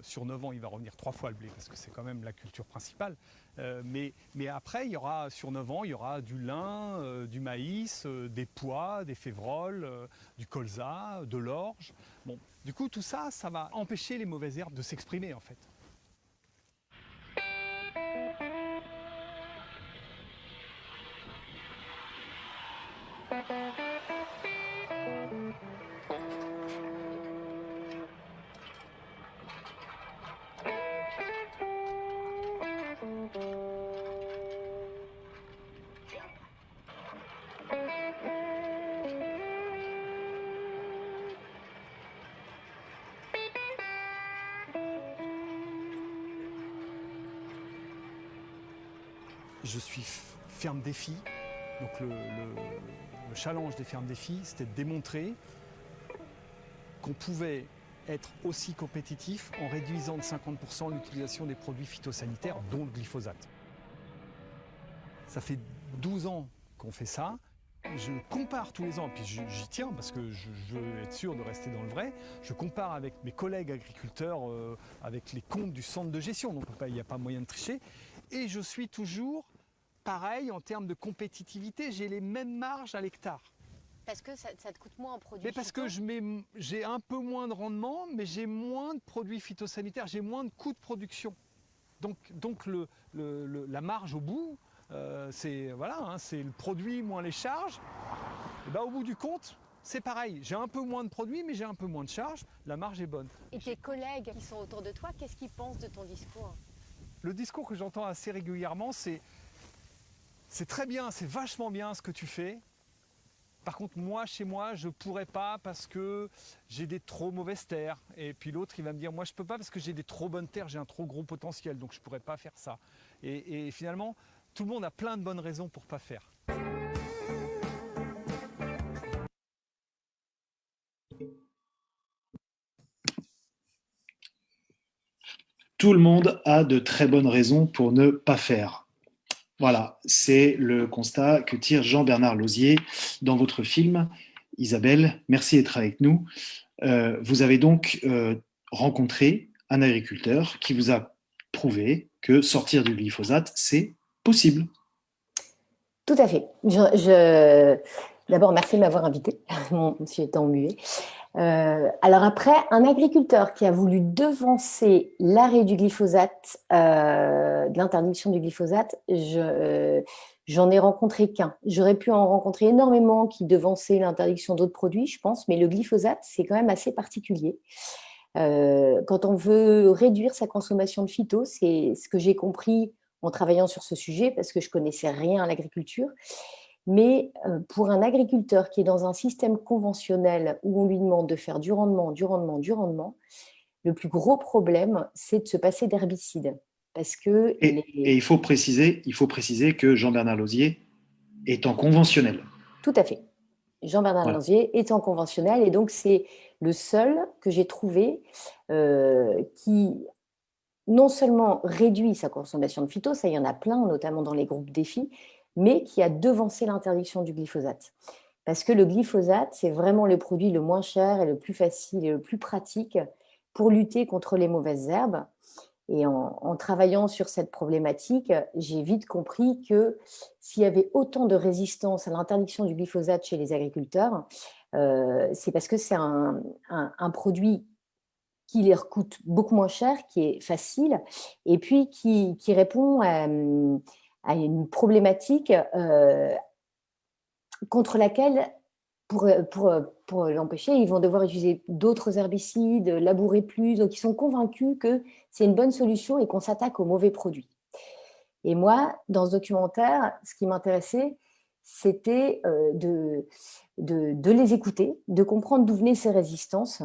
G: Sur 9 ans, il va revenir 3 fois le blé, parce que c'est quand même la culture principale. Mais après, sur 9 ans, il y aura du lin, du maïs, des pois, des févroles, du colza, de l'orge. Bon, du coup, tout ça, ça va empêcher les mauvaises herbes de s'exprimer, en fait. Je suis ferme défi. Donc le challenge des fermes défi, c'était de démontrer qu'on pouvait être aussi compétitif en réduisant de 50% l'utilisation des produits phytosanitaires, dont le glyphosate. Ça fait 12 ans qu'on fait ça. Je compare tous les ans, et puis j'y tiens parce que je veux être sûr de rester dans le vrai. Je compare avec mes collègues agriculteurs, avec les comptes du centre de gestion, donc il n'y a pas moyen de tricher. Et je suis toujours pareil en termes de compétitivité, j'ai les mêmes marges à l'hectare.
F: Parce que ça te coûte moins en produits.
G: Mais parce que j'ai un peu moins de rendement, mais j'ai moins de produits phytosanitaires, j'ai moins de coûts de production. Donc la marge au bout, c'est voilà, hein, c'est le produit moins les charges. Et ben, au bout du compte, c'est pareil. J'ai un peu moins de produits, mais j'ai un peu moins de charges. La marge est bonne.
F: Et tes collègues qui sont autour de toi, qu'est-ce qu'ils pensent de ton discours?
G: Le discours que j'entends assez régulièrement, c'est très bien, c'est vachement bien ce que tu fais. Par contre, moi, chez moi, je ne pourrais pas parce que j'ai des trop mauvaises terres. Et puis l'autre, il va me dire, moi, je ne peux pas parce que j'ai des trop bonnes terres, j'ai un trop gros potentiel, donc je ne pourrais pas faire ça. Et finalement, tout le monde a plein de bonnes raisons pour ne pas faire.
A: Tout le monde a de très bonnes raisons pour ne pas faire. Voilà, c'est le constat que tire Jean-Bernard Lauzier dans votre film. Isabelle, merci d'être avec nous. Vous avez donc rencontré un agriculteur qui vous a prouvé que sortir du glyphosate, c'est possible.
F: Tout à fait. D'abord, merci de m'avoir invité, monsieur étant muet. Alors après, un agriculteur qui a voulu devancer l'arrêt du glyphosate, de l'interdiction du glyphosate, j'en ai rencontré qu'un. J'aurais pu en rencontrer énormément qui devançaient l'interdiction d'autres produits, je pense, mais le glyphosate, c'est quand même assez particulier. Quand on veut réduire sa consommation de phyto, c'est ce que j'ai compris en travaillant sur ce sujet, parce que je connaissais rien à l'agriculture. Mais pour un agriculteur qui est dans un système conventionnel où on lui demande de faire du rendement, le plus gros problème, c'est de se passer d'herbicides. Parce que
A: et il faut préciser que Jean-Bernard Lauzier est en conventionnel.
F: Tout à fait. Jean-Bernard Lauzier est en conventionnel, et donc c'est le seul que j'ai trouvé qui non seulement réduit sa consommation de phyto, ça il y en a plein, notamment dans les groupes défis, mais qui a devancé l'interdiction du glyphosate. Parce que le glyphosate, c'est vraiment le produit le moins cher et le plus facile et le plus pratique pour lutter contre les mauvaises herbes. Et en travaillant sur cette problématique, j'ai vite compris que s'il y avait autant de résistance à l'interdiction du glyphosate chez les agriculteurs, c'est parce que c'est un produit qui leur coûte beaucoup moins cher, qui est facile, et puis qui répond à une problématique contre laquelle, pour l'empêcher, ils vont devoir utiliser d'autres herbicides, labourer plus, donc ils sont convaincus que c'est une bonne solution et qu'on s'attaque aux mauvais produits. Et moi, dans ce documentaire, ce qui m'intéressait, c'était de les écouter, de comprendre d'où venaient ces résistances,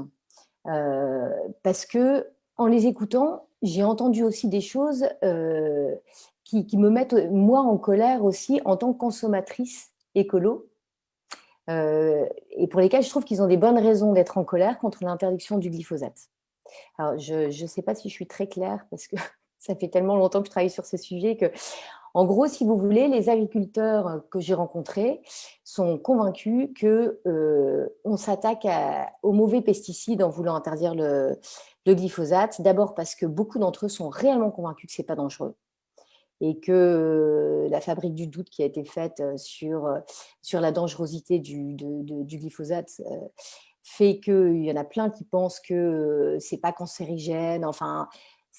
F: parce que en les écoutant, j'ai entendu aussi des choses qui me mettent moi en colère aussi en tant que consommatrice écolo, et pour lesquelles je trouve qu'ils ont des bonnes raisons d'être en colère contre l'interdiction du glyphosate. Alors, je ne sais pas si je suis très claire parce que ça fait tellement longtemps que je travaille sur ce sujet que, en gros, si vous voulez, les agriculteurs que j'ai rencontrés sont convaincus qu'on s'attaque aux mauvais pesticides en voulant interdire le glyphosate. D'abord parce que beaucoup d'entre eux sont réellement convaincus que ce n'est pas dangereux et que la fabrique du doute qui a été faite sur la dangerosité du glyphosate fait qu'il y en a plein qui pensent que ce n'est pas cancérigène, enfin,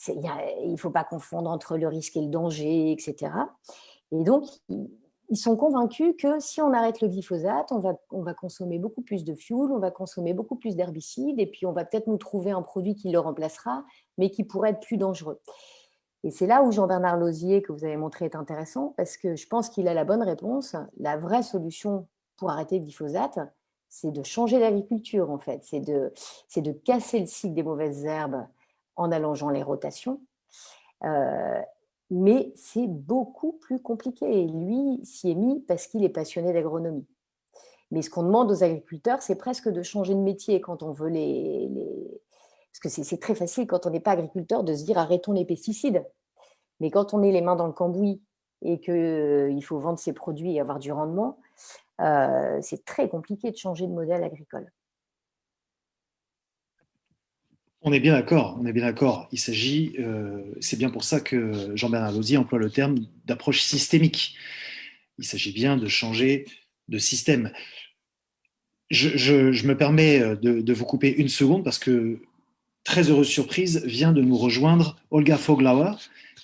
F: il ne faut pas confondre entre le risque et le danger, etc. Et donc, ils sont convaincus que si on arrête le glyphosate, on va consommer beaucoup plus de fuel, on va consommer beaucoup plus d'herbicides, et puis on va peut-être nous trouver un produit qui le remplacera, mais qui pourrait être plus dangereux. Et c'est là où Jean-Bernard Lauzier, que vous avez montré, est intéressant, parce que je pense qu'il a la bonne réponse. La vraie solution pour arrêter le glyphosate, c'est de changer d'agriculture, en fait. C'est de casser le cycle des mauvaises herbes en allongeant les rotations. Mais c'est beaucoup plus compliqué. Et lui s'y est mis parce qu'il est passionné d'agronomie. Mais ce qu'on demande aux agriculteurs, c'est presque de changer de métier quand on veut Parce que c'est très facile quand on n'est pas agriculteur de se dire arrêtons les pesticides. Mais quand on est les mains dans le cambouis et qu'il faut vendre ses produits et avoir du rendement, c'est très compliqué de changer de modèle agricole.
A: On est bien d'accord, on est bien d'accord. Il s'agit, c'est bien pour ça que Jean-Bernard Lauzier emploie le terme d'approche systémique. Il s'agit bien de changer de système. Je me permets de vous couper une seconde parce que, très heureuse surprise, vient de nous rejoindre Olga Voglauer,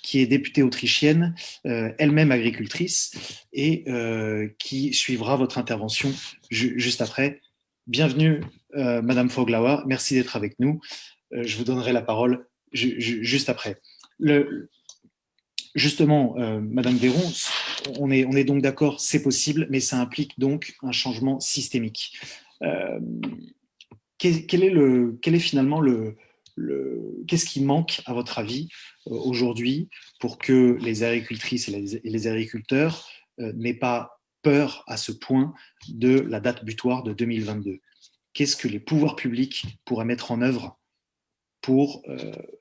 A: qui est députée autrichienne, elle-même agricultrice, et qui suivra votre intervention juste après. Bienvenue, Madame Voglauer, merci d'être avec nous. Je vous donnerai la parole juste après. Justement, Madame Véron, on est donc d'accord, c'est possible, mais ça implique donc un changement systémique. Quel est finalement qu'est-ce qui manque, à votre avis, aujourd'hui, pour que les agricultrices et les agriculteurs n'aient pas peur à ce point de la date butoir de 2022? Qu'est-ce que les pouvoirs publics pourraient mettre en œuvre pour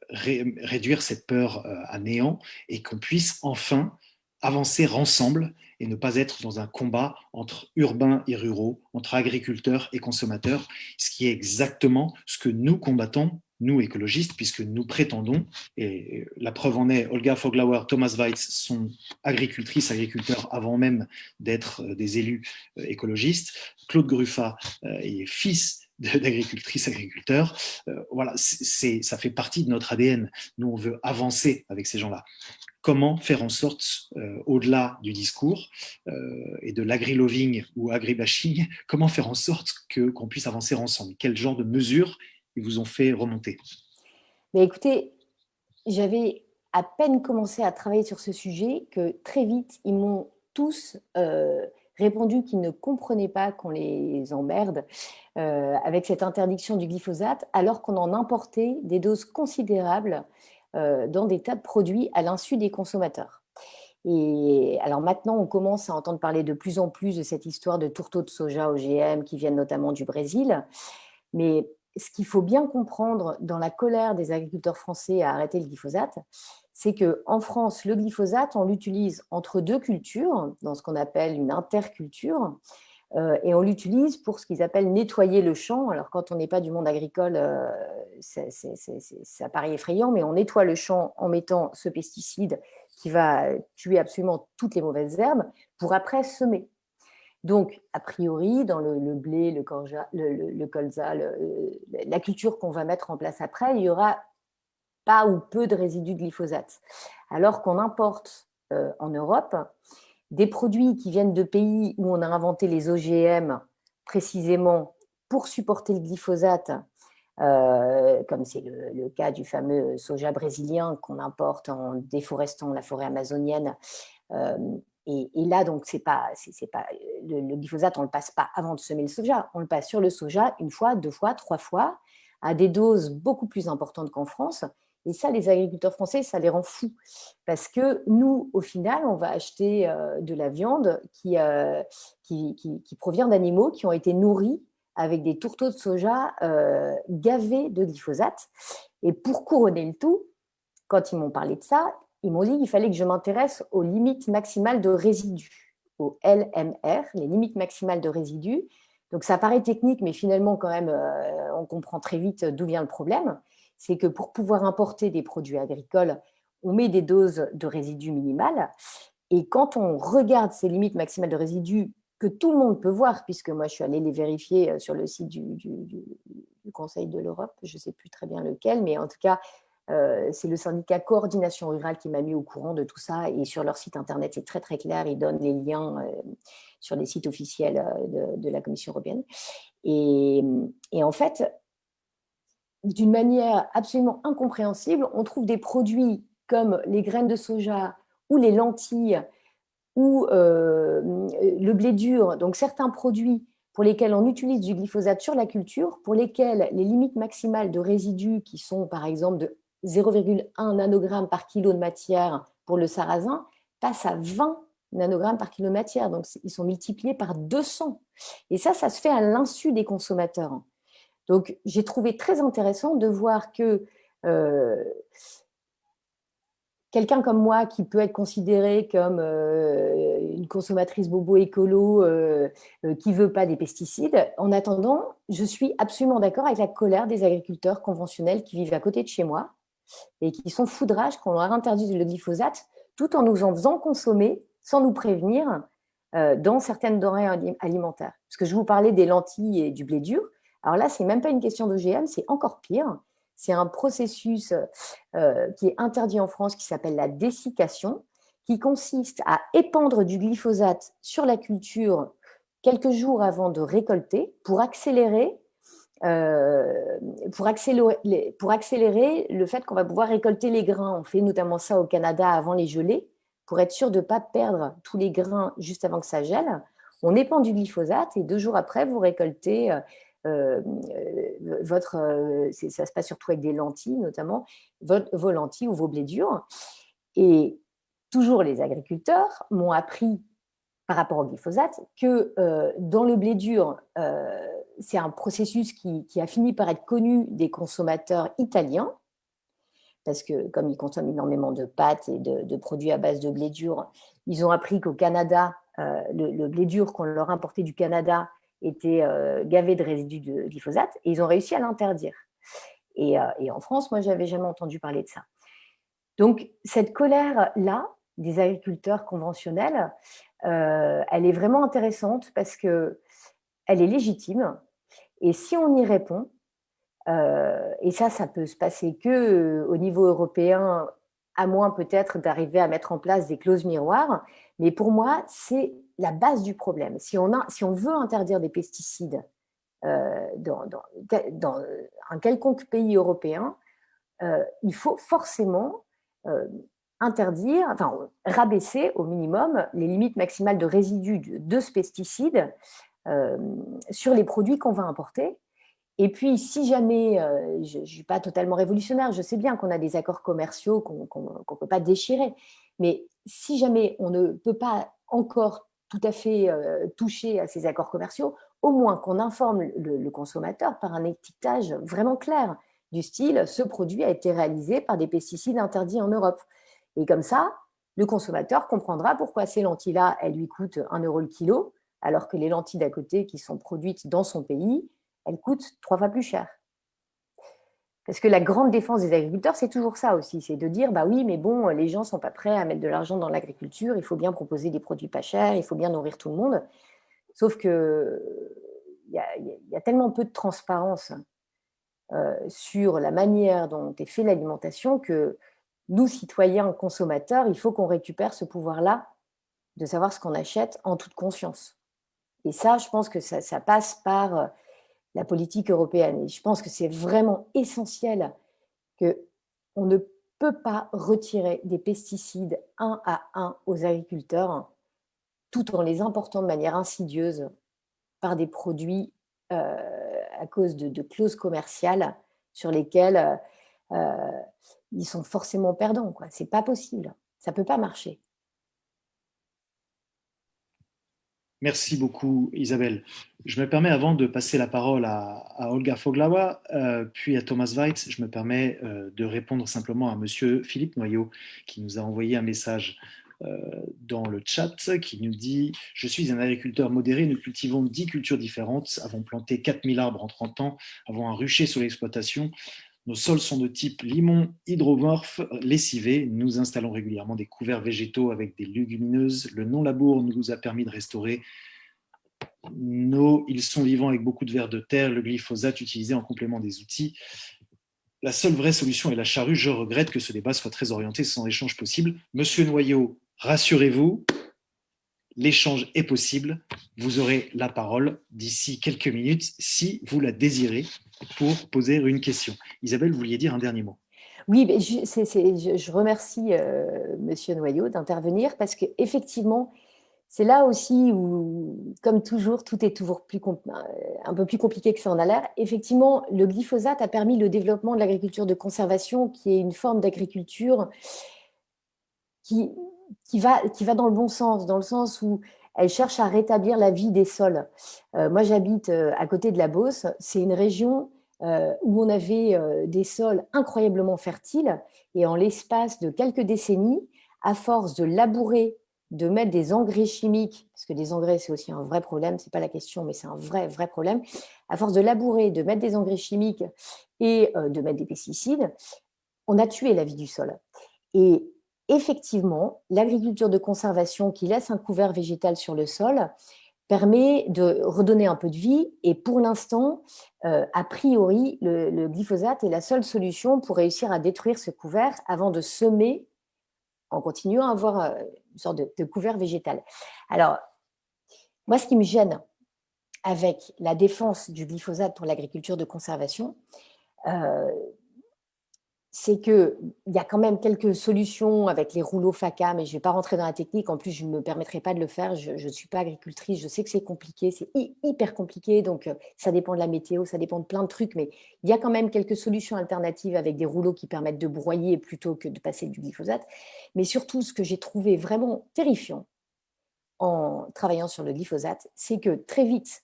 A: réduire cette peur à néant et qu'on puisse enfin avancer ensemble et ne pas être dans un combat entre urbains et ruraux, entre agriculteurs et consommateurs, ce qui est exactement ce que nous combattons, nous écologistes, puisque nous prétendons, et la preuve en est, Olga Voglauer, Thomas Weitz sont agricultrices, agriculteurs avant même d'être des élus écologistes. Claude Gruffat est fils d'agricultrices, agriculteurs. Voilà, ça fait partie de notre ADN. Nous, on veut avancer avec ces gens-là. Comment faire en sorte, au-delà du discours et de l'agri-loving ou agri-bashing, comment faire en sorte qu'on puisse avancer ensemble? Quel genre de mesures ils vous ont fait remonter?
F: Mais écoutez, j'avais à peine commencé à travailler sur ce sujet que très vite, ils m'ont tous répondu qu'ils ne comprenaient pas qu'on les emmerde avec cette interdiction du glyphosate, alors qu'on en importait des doses considérables dans des tas de produits à l'insu des consommateurs. Et alors maintenant, on commence à entendre parler de plus en plus de cette histoire de tourteaux de soja OGM qui viennent notamment du Brésil. Mais ce qu'il faut bien comprendre dans la colère des agriculteurs français à arrêter le glyphosate, c'est qu'en France, le glyphosate, on l'utilise entre deux cultures, dans ce qu'on appelle une interculture, et on l'utilise pour ce qu'ils appellent nettoyer le champ. Alors, quand on n'est pas du monde agricole, ça paraît effrayant, mais on nettoie le champ en mettant ce pesticide qui va tuer absolument toutes les mauvaises herbes pour après semer. Donc, a priori, dans le blé, le colza, la culture qu'on va mettre en place après, il y aura pas ou peu de résidus de glyphosate. Alors qu'on importe en Europe des produits qui viennent de pays où on a inventé les OGM précisément pour supporter le glyphosate, comme c'est le cas du fameux soja brésilien qu'on importe en déforestant la forêt amazonienne. Et là, donc, c'est pas le glyphosate, on ne le passe pas avant de semer le soja, on le passe sur le soja une fois, 2 fois, 3 fois, à des doses beaucoup plus importantes qu'en France. Et ça, les agriculteurs français, ça les rend fous. Parce que nous, au final, on va acheter de la viande qui provient d'animaux qui ont été nourris avec des tourteaux de soja gavés de glyphosate. Et pour couronner le tout, quand ils m'ont parlé de ça, ils m'ont dit qu'il fallait que je m'intéresse aux limites maximales de résidus, aux LMR, les limites maximales de résidus. Donc ça paraît technique, mais finalement, quand même, on comprend très vite d'où vient le problème. C'est que pour pouvoir importer des produits agricoles, on met des doses de résidus minimales. Et quand on regarde ces limites maximales de résidus, que tout le monde peut voir, puisque moi, je suis allée les vérifier sur le site du Conseil de l'Europe, je ne sais plus très bien lequel, mais en tout cas, c'est le syndicat Coordination Rurale qui m'a mis au courant de tout ça. Et sur leur site internet, c'est très, très clair. Ils donnent les liens sur les sites officiels de la Commission européenne. Et en fait, d'une manière absolument incompréhensible, on trouve des produits comme les graines de soja ou les lentilles ou le blé dur, donc certains produits pour lesquels on utilise du glyphosate sur la culture, pour lesquels les limites maximales de résidus, qui sont par exemple de 0,1 nanogramme par kilo de matière pour le sarrasin, passent à 20 nanogrammes par kilo de matière. Donc, ils sont multipliés par 200. Et ça se fait à l'insu des consommateurs. Donc, j'ai trouvé très intéressant de voir que quelqu'un comme moi, qui peut être considérée comme une consommatrice bobo écolo qui ne veut pas des pesticides, en attendant, je suis absolument d'accord avec la colère des agriculteurs conventionnels qui vivent à côté de chez moi et qui sont fous de rage qu'on leur interdise le glyphosate tout en nous en faisant consommer sans nous prévenir dans certaines denrées alimentaires. Parce que je vous parlais des lentilles et du blé dur. Alors là, ce n'est même pas une question d'OGM, c'est encore pire. C'est un processus qui est interdit en France qui s'appelle la dessiccation, qui consiste à épandre du glyphosate sur la culture quelques jours avant de récolter pour accélérer le fait qu'on va pouvoir récolter les grains. On fait notamment ça au Canada avant les gelées, pour être sûr de ne pas perdre tous les grains juste avant que ça gèle. On épand du glyphosate et 2 jours après, vous récoltez ça se passe surtout avec des lentilles, notamment vos lentilles ou vos blés durs. Et toujours les agriculteurs m'ont appris par rapport au glyphosate que dans le blé dur, c'est un processus qui a fini par être connu des consommateurs italiens, parce que comme ils consomment énormément de pâtes et de produits à base de blé dur, ils ont appris qu'au Canada, le blé dur qu'on leur importait du Canada était gavé de résidus de glyphosate, et ils ont réussi à l'interdire. Et en France, moi, je n'avais jamais entendu parler de ça. Donc, cette colère-là des agriculteurs conventionnels, elle est vraiment intéressante parce qu'elle est légitime. Et si on y répond, et ça peut se passer qu'au niveau européen, à moins peut-être d'arriver à mettre en place des clauses miroirs, mais pour moi, c'est la base du problème. Si on veut interdire des pesticides dans un quelconque pays européen, il faut forcément rabaisser au minimum les limites maximales de résidus de ce pesticide sur les produits qu'on va importer. Et puis, si jamais, je ne suis pas totalement révolutionnaire, je sais bien qu'on a des accords commerciaux qu'on ne peut pas déchirer, mais si jamais on ne peut pas encore tout à fait toucher à ces accords commerciaux, au moins qu'on informe le consommateur par un étiquetage vraiment clair, du style « ce produit a été réalisé par des pesticides interdits en Europe ». Et comme ça, le consommateur comprendra pourquoi ces lentilles-là, elles lui coûtent 1 euro le kilo, alors que les lentilles d'à côté qui sont produites dans son pays, elles coûtent 3 fois plus cher. Parce que la grande défense des agriculteurs, c'est toujours ça aussi, c'est de dire, bah oui, mais bon, les gens ne sont pas prêts à mettre de l'argent dans l'agriculture, il faut bien proposer des produits pas chers, il faut bien nourrir tout le monde. Sauf qu'il y a tellement peu de transparence sur la manière dont est faite l'alimentation que nous, citoyens, consommateurs, il faut qu'on récupère ce pouvoir-là de savoir ce qu'on achète en toute conscience. Et ça, je pense que ça passe par la politique européenne. Et je pense que c'est vraiment essentiel qu'on ne peut pas retirer des pesticides un à un aux agriculteurs tout en les important de manière insidieuse par des produits à cause de clauses commerciales sur lesquelles ils sont forcément perdants. Ce n'est pas possible. Ça ne peut pas marcher.
A: Merci beaucoup, Isabelle. Je me permets, avant de passer la parole à Olga Foglawa, puis à Thomas Weitz, je me permets de répondre simplement à Monsieur Philippe Noyau, qui nous a envoyé un message dans le chat, qui nous dit « Je suis un agriculteur modéré, nous cultivons 10 cultures différentes, avons planté 4000 arbres en 30 ans, avons un rucher sur l'exploitation. Nos sols sont de type limon hydromorphe lessivé. Nous installons régulièrement des couverts végétaux avec des légumineuses. Le non-labour nous a permis de restaurer ils sont vivants avec beaucoup de vers de terre. Le glyphosate utilisé en complément des outils. La seule vraie solution est la charrue. Je regrette que ce débat soit très orienté sans échange possible. Monsieur Noyau, rassurez-vous, l'échange est possible. Vous aurez la parole d'ici quelques minutes si vous la désirez pour poser une question. Isabelle, vous vouliez dire un dernier mot.
F: Oui, mais je remercie Monsieur Noyau d'intervenir parce qu'effectivement, c'est là aussi où, comme toujours, tout est toujours un peu plus compliqué que ça en a l'air. Effectivement, le glyphosate a permis le développement de l'agriculture de conservation, qui est une forme d'agriculture qui va dans le bon sens, dans le sens où elle cherche à rétablir la vie des sols. Moi, j'habite à côté de la Beauce. C'est une région où on avait des sols incroyablement fertiles. Et en l'espace de quelques décennies, à force de labourer, de mettre des engrais chimiques, parce que des engrais, c'est aussi un vrai problème, ce n'est pas la question, mais c'est un vrai problème. À force de labourer, de mettre des engrais chimiques et de mettre des pesticides, on a tué la vie du sol. Et effectivement, l'agriculture de conservation qui laisse un couvert végétal sur le sol permet de redonner un peu de vie. Et pour l'instant, a priori, le glyphosate est la seule solution pour réussir à détruire ce couvert avant de semer en continuant à avoir une sorte de couvert végétal. Alors, moi, ce qui me gêne avec la défense du glyphosate pour l'agriculture de conservation, c'est qu'il y a quand même quelques solutions avec les rouleaux FACA, mais je ne vais pas rentrer dans la technique. En plus, je ne me permettrai pas de le faire. Je ne suis pas agricultrice. Je sais que c'est compliqué. C'est hyper compliqué. Donc, ça dépend de la météo, ça dépend de plein de trucs. Mais il y a quand même quelques solutions alternatives avec des rouleaux qui permettent de broyer plutôt que de passer du glyphosate. Mais surtout, ce que j'ai trouvé vraiment terrifiant en travaillant sur le glyphosate, c'est que très vite,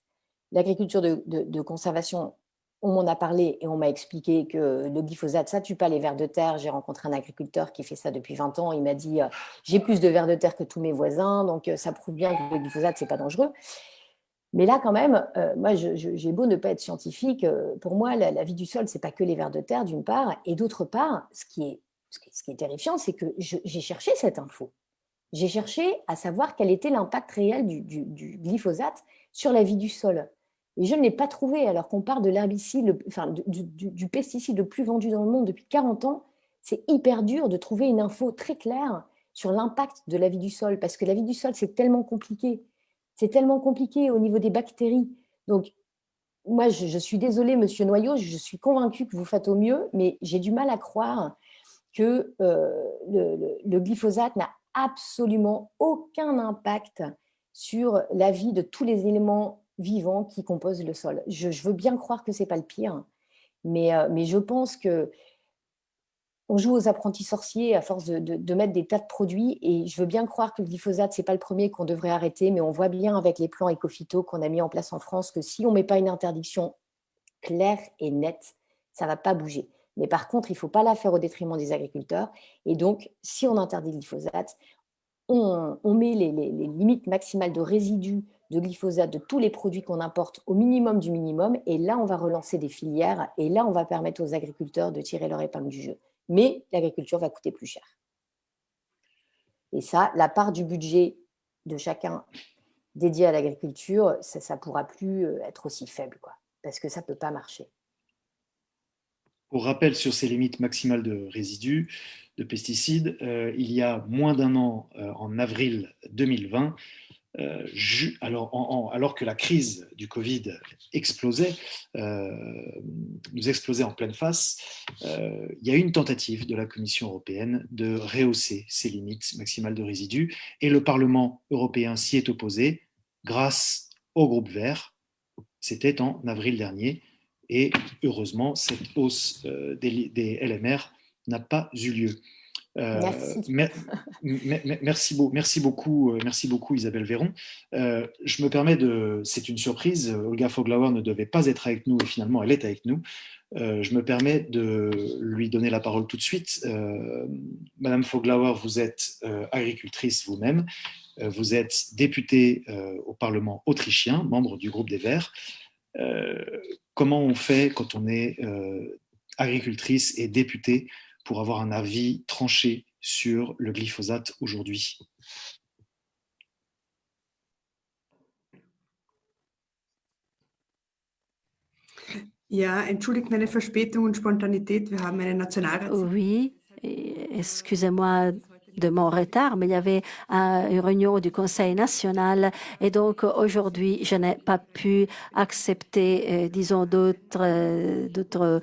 F: l'agriculture de conservation, on m'en a parlé et on m'a expliqué que le glyphosate, ça ne tue pas les vers de terre. J'ai rencontré un agriculteur qui fait ça depuis 20 ans. Il m'a dit « j'ai plus de vers de terre que tous mes voisins, donc ça prouve bien que le glyphosate, ce n'est pas dangereux ». Mais là, quand même, moi, j'ai beau ne pas être scientifique, pour moi, la vie du sol, ce n'est pas que les vers de terre, d'une part. Et d'autre part, ce qui est terrifiant, c'est que j'ai cherché cette info. J'ai cherché à savoir quel était l'impact réel du glyphosate sur la vie du sol. Et je ne l'ai pas trouvé, alors qu'on parle de l'herbicide, du pesticide le plus vendu dans le monde depuis 40 ans. C'est hyper dur de trouver une info très claire sur l'impact de la vie du sol, parce que la vie du sol, c'est tellement compliqué. C'est tellement compliqué au niveau des bactéries. Donc, moi, je suis désolée, Monsieur Noyau, je suis convaincue que vous faites au mieux, mais j'ai du mal à croire que le glyphosate n'a absolument aucun impact sur la vie de tous les éléments vivants qui composent le sol. Je veux bien croire que ce n'est pas le pire, mais je pense que on joue aux apprentis sorciers à force de mettre des tas de produits. Et je veux bien croire que le glyphosate, ce n'est pas le premier qu'on devrait arrêter, mais on voit bien avec les plans éco-phyto qu'on a mis en place en France que si on ne met pas une interdiction claire et nette, ça ne va pas bouger. Mais par contre, il ne faut pas la faire au détriment des agriculteurs. Et donc, si on interdit le glyphosate, on met les limites maximales de résidus de glyphosate de tous les produits qu'on importe au minimum du minimum. Et là, on va relancer des filières. Et là, on va permettre aux agriculteurs de tirer leur épingle du jeu. Mais l'agriculture va coûter plus cher. Et ça, la part du budget de chacun dédié à l'agriculture, ça ne pourra plus être aussi faible, quoi, parce que ça ne peut pas marcher.
A: Pour rappel sur ces limites maximales de résidus de pesticides, il y a moins d'un an, en avril 2020, alors que la crise du Covid explosait, nous explosait en pleine face, il y a eu une tentative de la Commission européenne de rehausser ces limites maximales de résidus et le Parlement européen s'y est opposé grâce au groupe vert. C'était en avril dernier et heureusement, cette hausse des LMR n'a pas eu lieu. Merci beaucoup Isabelle Véron. Je me permets c'est une surprise, Olga Foglauer ne devait pas être avec nous et finalement elle est avec nous. Je me permets de lui donner la parole tout de suite. Madame Foglauer, vous êtes agricultrice vous-même, vous êtes députée au Parlement autrichien, membre du groupe des Verts. Comment on fait quand on est agricultrice et députée pour avoir un avis tranché sur le glyphosate aujourd'hui?
H: Ja, entschuldigt meine Verspätung und Spontanität. Wir haben eine Nationalratssitzung.
I: Oui, excusez-moi de mon retard, mais il y avait une réunion du Conseil national et donc aujourd'hui, je n'ai pas pu accepter, disons, d'autres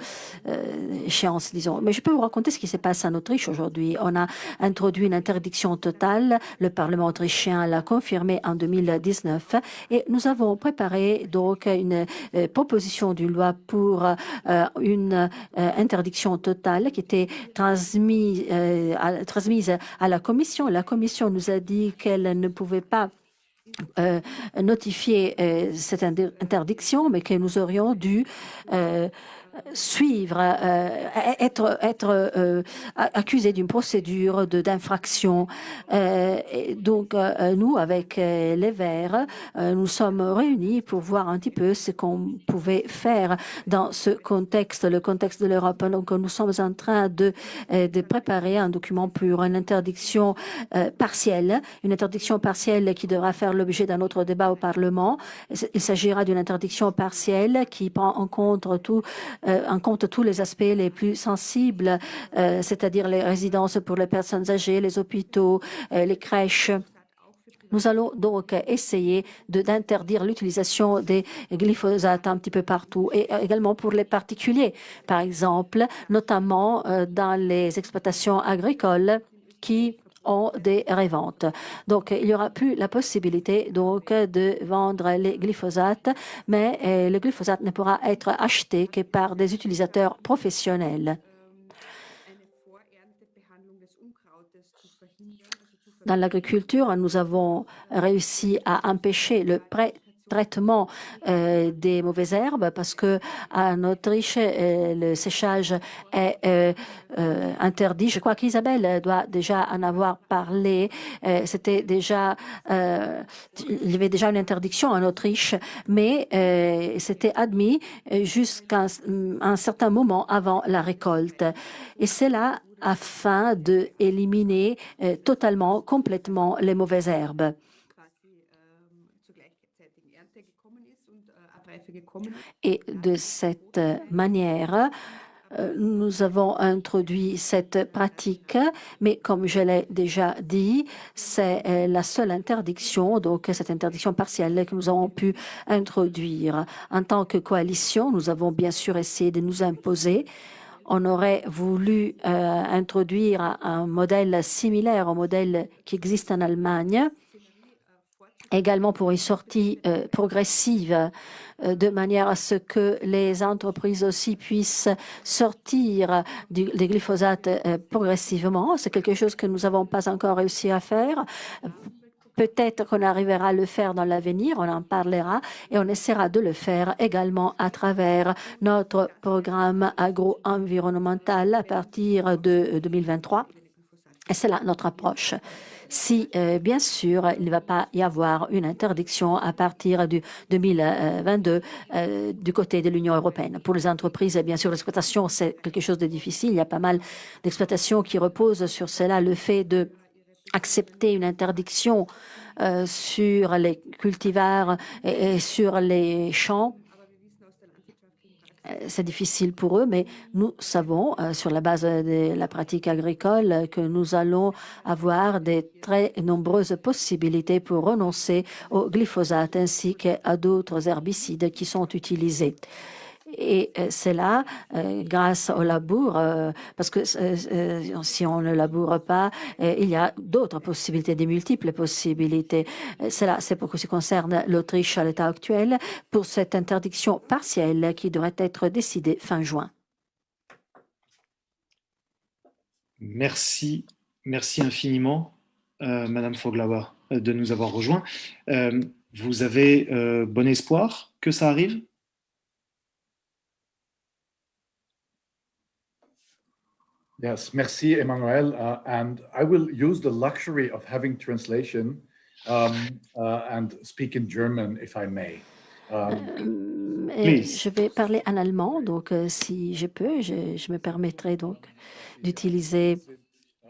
I: échéances, disons. Mais je peux vous raconter ce qui se passe en Autriche aujourd'hui. On a introduit une interdiction totale. Le Parlement autrichien l'a confirmé en 2019 et nous avons préparé donc une proposition d'une loi pour une interdiction totale qui était transmise à la Commission. La Commission nous a dit qu'elle ne pouvait pas notifier cette interdiction, mais que nous aurions dû suivre, être accusé d'une procédure d'infraction. Donc, nous, avec les Verts, nous sommes réunis pour voir un petit peu ce qu'on pouvait faire dans ce contexte, le contexte de l'Europe. Donc, nous sommes en train de préparer un document pour une interdiction partielle, qui devra faire l'objet d'un autre débat au Parlement. Il s'agira d'une interdiction partielle qui prend en compte tous les aspects les plus sensibles, c'est-à-dire les résidences pour les personnes âgées, les hôpitaux, les crèches. Nous allons donc essayer d'interdire l'utilisation des glyphosates un petit peu partout et également pour les particuliers, par exemple, notamment dans les exploitations agricoles qui ont des reventes. Donc, il n'y aura plus la possibilité donc de vendre les glyphosates, mais le glyphosate ne pourra être acheté que par des utilisateurs professionnels. Dans l'agriculture, nous avons réussi à empêcher le traitement des mauvaises herbes parce que en Autriche le séchage est interdit. Je crois qu'Isabelle doit déjà en avoir parlé. C'était déjà il y avait déjà une interdiction en Autriche, mais c'était admis jusqu'à un certain moment avant la récolte. Et c'est là afin d'éliminer totalement, complètement les mauvaises herbes. Et de cette manière, nous avons introduit cette pratique, mais comme je l'ai déjà dit, c'est la seule interdiction, donc cette interdiction partielle que nous avons pu introduire. En tant que coalition, nous avons bien sûr essayé de nous imposer. On aurait voulu introduire un modèle similaire au modèle qui existe en Allemagne, également pour une sortie progressive de manière à ce que les entreprises aussi puissent sortir des glyphosates progressivement. C'est quelque chose que nous n'avons pas encore réussi à faire. Peut-être qu'on arrivera à le faire dans l'avenir, on en parlera et on essaiera de le faire également à travers notre programme agro-environnemental à partir de 2023. Et c'est là notre approche. Si, bien sûr, il ne va pas y avoir une interdiction à partir du 2022 du côté de l'Union européenne. Pour les entreprises, bien sûr, l'exploitation, c'est quelque chose de difficile. Il y a pas mal d'exploitations qui reposent sur cela. Le fait de accepter une interdiction sur les cultivars et sur les champs, c'est difficile pour eux, mais nous savons, sur la base de la pratique agricole, que nous allons avoir des très nombreuses possibilités pour renoncer au glyphosate ainsi qu'à d'autres herbicides qui sont utilisés. Et c'est là, grâce au labour, parce que si on ne laboure pas, il y a d'autres possibilités, des multiples possibilités. C'est pour ce qui concerne l'Autriche à l'état actuel, pour cette interdiction partielle qui devrait être décidée fin juin.
A: Merci infiniment, Madame Foglauer, de nous avoir rejoints. Vous avez bon espoir que ça arrive ?
J: Yes, merci, Emmanuel. And I will use the luxury of having translation and speak in German, if I may.
I: Je vais parler en allemand, donc si je peux, je me permettrai donc d'utiliser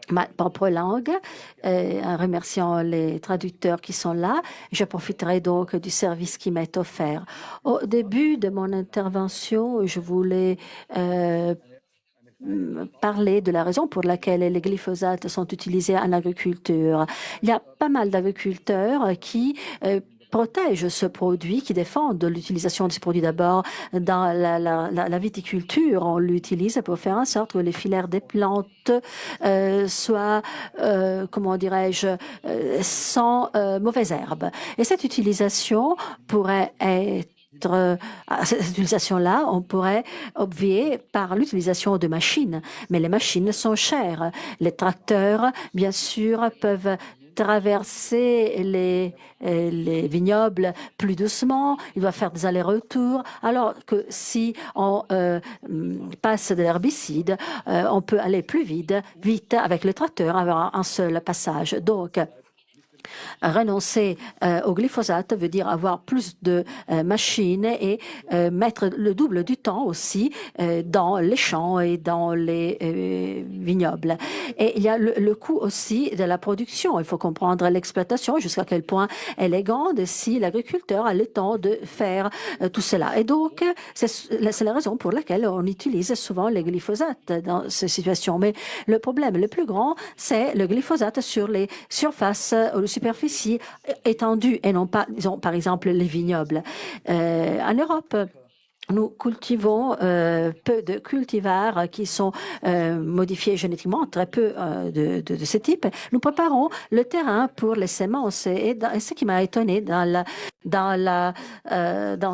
I: ma propre langue, en remerciant les traducteurs qui sont là. Je profiterai donc du service qui m'est offert. Au début de mon intervention, je voulais parler de la raison pour laquelle les glyphosates sont utilisés en agriculture. Il y a pas mal d'agriculteurs qui protègent ce produit, qui défendent l'utilisation de ce produit. D'abord, dans la viticulture, on l'utilise pour faire en sorte que les filières des plantes soient, comment dirais-je, sans mauvaises herbes. Et cette utilisation pourrait être cette utilisation-là, on pourrait obvier par l'utilisation de machines. Mais les machines sont chères. Les tracteurs, bien sûr, peuvent traverser les vignobles plus doucement, il doit faire des allers-retours, alors que si on passe de l'herbicide, on peut aller plus vite avec le tracteur, avoir un seul passage. Donc, renoncer au glyphosate veut dire avoir plus de machines et mettre le double du temps aussi dans les champs et dans les vignobles. Et il y a le coût aussi de la production. Il faut comprendre l'exploitation, jusqu'à quel point elle est grande si l'agriculteur a le temps de faire tout cela. Et donc, c'est la raison pour laquelle on utilise souvent les glyphosates dans ces situations. Mais le problème le plus grand, c'est le glyphosate sur les surfaces ou les superficies étendues et non pas, disons, par exemple, les vignobles. En Europe, nous cultivons peu de cultivars qui sont modifiés génétiquement, très peu de ce type. Nous préparons le terrain pour les semences. Et ce qui m'a étonné dans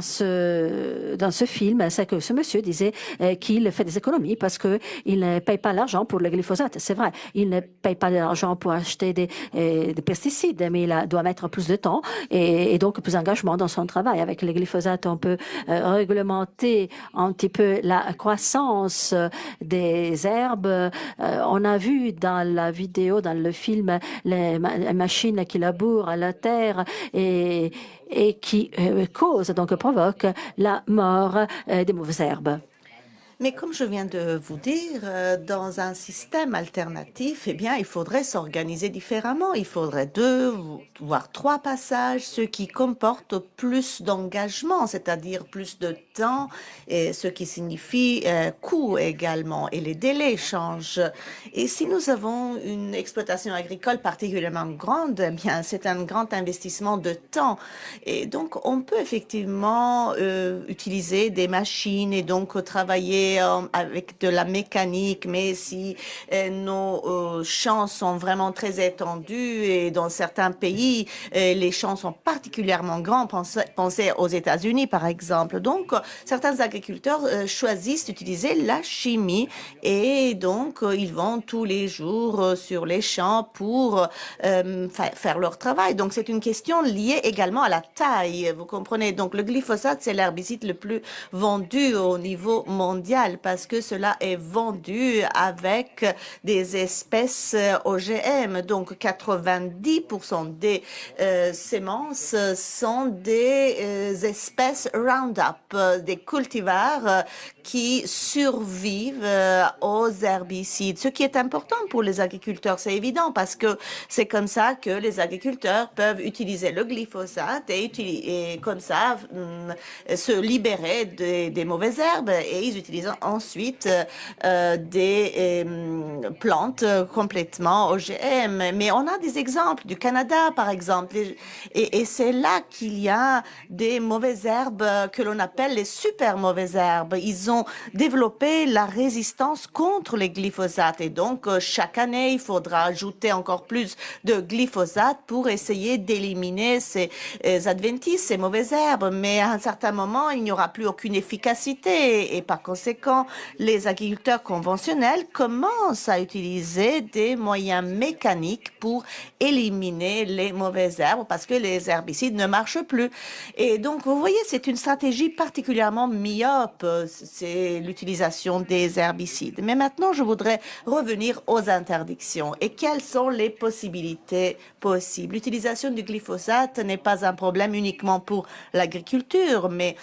I: ce film, c'est que ce monsieur disait qu'il fait des économies parce qu'il ne paye pas l'argent pour le glyphosate. C'est vrai, il ne paye pas l'argent pour acheter des pesticides, mais il doit mettre plus de temps et donc plus d'engagement dans son travail. Avec le glyphosate, on peut réglementer un petit peu la croissance des herbes. On a vu dans la vidéo, dans le film, les machines qui labourent la terre et qui causent, donc provoquent la mort des mauvaises herbes.
D: Mais comme je viens de vous dire, dans un système alternatif, eh bien, il faudrait s'organiser différemment. Il faudrait 2 voire 3 passages, ce qui comporte plus d'engagement, c'est-à-dire plus de temps, et ce qui signifie coût également. Et les délais changent. Et si nous avons une exploitation agricole particulièrement grande, eh bien, c'est un grand investissement de temps. Et donc, on peut effectivement utiliser des machines et donc travailler et avec de la mécanique, mais si nos champs sont vraiment très étendus et dans certains pays, les champs sont particulièrement grands, pensez aux États-Unis par exemple. Donc, certains agriculteurs choisissent d'utiliser la chimie et donc ils vont tous les jours sur les champs pour faire leur travail. Donc, c'est une question liée également à la taille. Vous comprenez? Donc, le glyphosate, c'est l'herbicide le plus vendu au niveau mondial parce que cela est vendu avec des espèces OGM. Donc, 90% des semences sont des espèces Roundup, des cultivars qui survivent aux herbicides. Ce qui est important pour les agriculteurs, c'est évident parce que c'est comme ça que les agriculteurs peuvent utiliser le glyphosate et comme ça se libérer des mauvaises herbes et ils utilisent ensuite des plantes complètement OGM. Mais on a des exemples du Canada, par exemple, et c'est là qu'il y a des mauvaises herbes que l'on appelle les super mauvaises herbes. Ils ont développé la résistance contre les glyphosates et donc chaque année, il faudra ajouter encore plus de glyphosate pour essayer d'éliminer ces adventices, ces mauvaises herbes. Mais à un certain moment, il n'y aura plus aucune efficacité et par conséquent, les agriculteurs conventionnels commencent à utiliser des moyens mécaniques pour éliminer les mauvaises herbes parce que les herbicides ne marchent plus. Et donc, vous voyez, c'est une stratégie particulièrement myope, c'est l'utilisation des herbicides. Mais maintenant, je voudrais revenir aux interdictions. Et quelles sont les possibilités possibles? L'utilisation du glyphosate n'est pas un problème uniquement pour l'agriculture, mais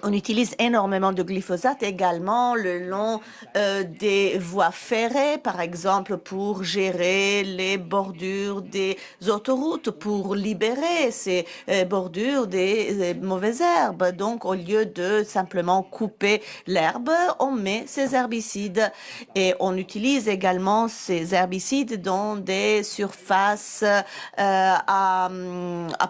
D: on utilise énormément de glyphosate également le long des voies ferrées, par exemple, pour gérer les bordures des autoroutes, pour libérer ces bordures des mauvaises herbes. Donc, au lieu de simplement couper l'herbe, on met ces herbicides. Et on utilise également ces herbicides dans des surfaces à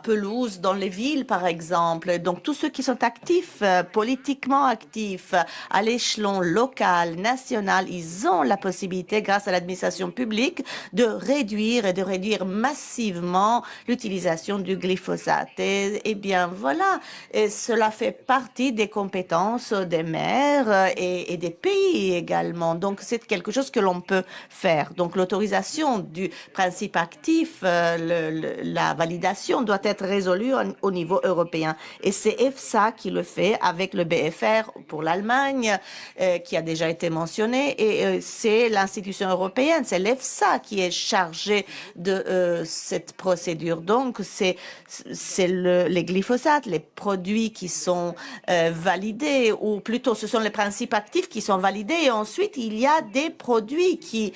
D: pelouse, dans les villes, par exemple. Donc, tous ceux qui sont actifs politiquement actifs à l'échelon local, national, ils ont la possibilité, grâce à l'administration publique, de réduire massivement l'utilisation du glyphosate. Et bien voilà, et cela fait partie des compétences des maires et des pays également. Donc c'est quelque chose que l'on peut faire. Donc l'autorisation du principe actif, la validation doit être résolue au niveau européen. Et c'est EFSA qui le fait avec le BFR pour l'Allemagne, qui a déjà été mentionné, et c'est l'institution européenne, c'est l'EFSA qui est chargée de cette procédure. Donc, c'est les glyphosates, les produits qui sont validés, ou plutôt ce sont les principes actifs qui sont validés, et ensuite, il y a des produits qui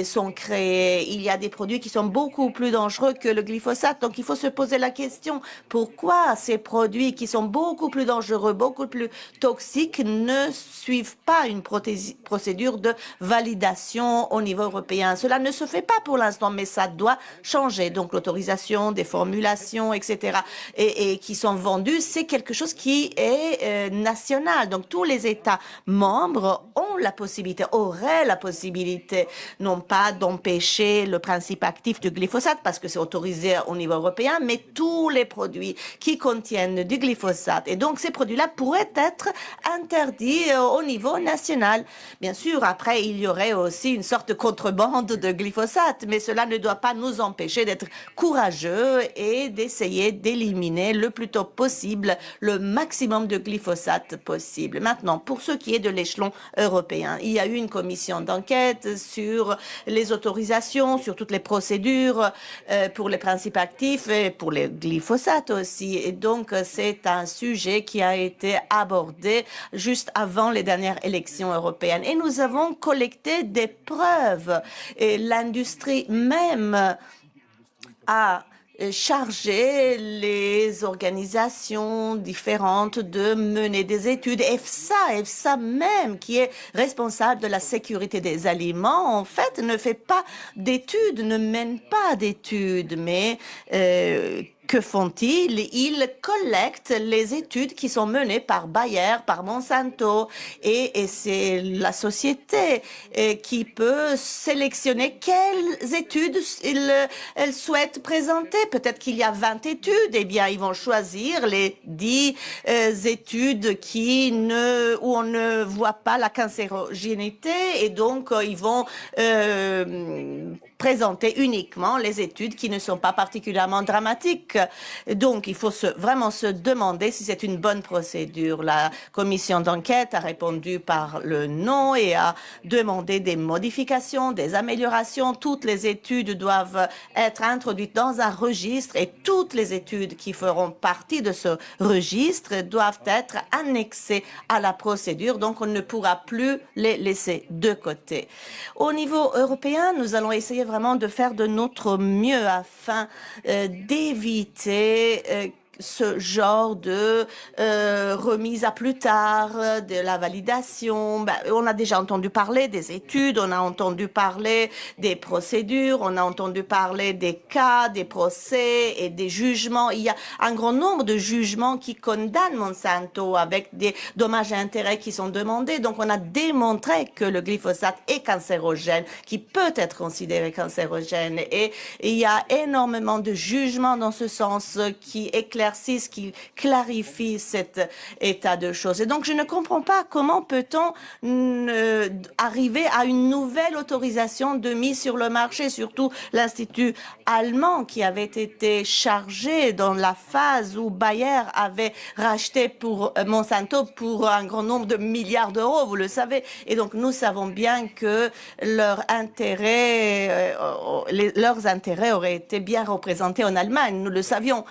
D: sont créés. Il y a des produits qui sont beaucoup plus dangereux que le glyphosate. Donc, il faut se poser la question, pourquoi ces produits qui sont beaucoup plus dangereux, beaucoup plus toxiques ne suivent pas une procédure de validation au niveau européen. Cela ne se fait pas pour l'instant, mais ça doit changer. Donc l'autorisation des formulations, etc., et qui sont vendues, c'est quelque chose qui est national. Donc tous les États membres ont la possibilité, auraient la possibilité, non pas d'empêcher le principe actif du glyphosate, parce que c'est autorisé au niveau européen, mais tous les produits qui contiennent du glyphosate. Et donc ces produits-là pourrait être interdit au niveau national. Bien sûr, après, il y aurait aussi une sorte de contrebande de glyphosate, mais cela ne doit pas nous empêcher d'être courageux et d'essayer d'éliminer le plus tôt possible le maximum de glyphosate possible. Maintenant, pour ce qui est de l'échelon européen, il y a eu une commission d'enquête sur les autorisations, sur toutes les procédures pour les principes actifs et pour les glyphosates aussi. Et donc, c'est un sujet qui a été abordé juste avant les dernières élections européennes. Et nous avons collecté des preuves. Et l'industrie même a chargé les organisations différentes de mener des études. EFSA même, qui est responsable de la sécurité des aliments, en fait, ne fait pas d'études, ne mène pas d'études, mais que font-ils? Ils collectent les études qui sont menées par Bayer, par Monsanto, et c'est la société qui peut sélectionner quelles études elle souhaite présenter. Peut-être qu'il y a 20 études, eh bien, ils vont choisir les 10 études où on ne voit pas la cancérogénité, et donc ils vont présenter uniquement les études qui ne sont pas particulièrement dramatiques. Donc, il faut vraiment se demander si c'est une bonne procédure. La commission d'enquête a répondu par le non et a demandé des modifications, des améliorations. Toutes les études doivent être introduites dans un registre et toutes les études qui feront partie de ce registre doivent être annexées à la procédure. Donc, on ne pourra plus les laisser de côté. Au niveau européen, nous allons essayer vraiment de faire de notre mieux afin d'éviter ce genre de remise à plus tard, de la validation. On a déjà entendu parler des études, on a entendu parler des procédures, on a entendu parler des cas, des procès et des jugements. Il y a un grand nombre de jugements qui condamnent Monsanto avec des dommages et intérêts qui sont demandés. Donc, on a démontré que le glyphosate est cancérogène, qui peut être considéré cancérogène. Et il y a énormément de jugements dans ce sens qui éclaircissent, qui clarifient cet état de choses. Et donc, je ne comprends pas comment peut-on arriver à une nouvelle autorisation de mise sur le marché, surtout l'Institut allemand qui avait été chargé dans la phase où Bayer avait racheté pour Monsanto pour un grand nombre de milliards d'euros, vous le savez. Et donc, nous savons bien que leurs intérêts auraient été bien représentés en Allemagne. Nous le savions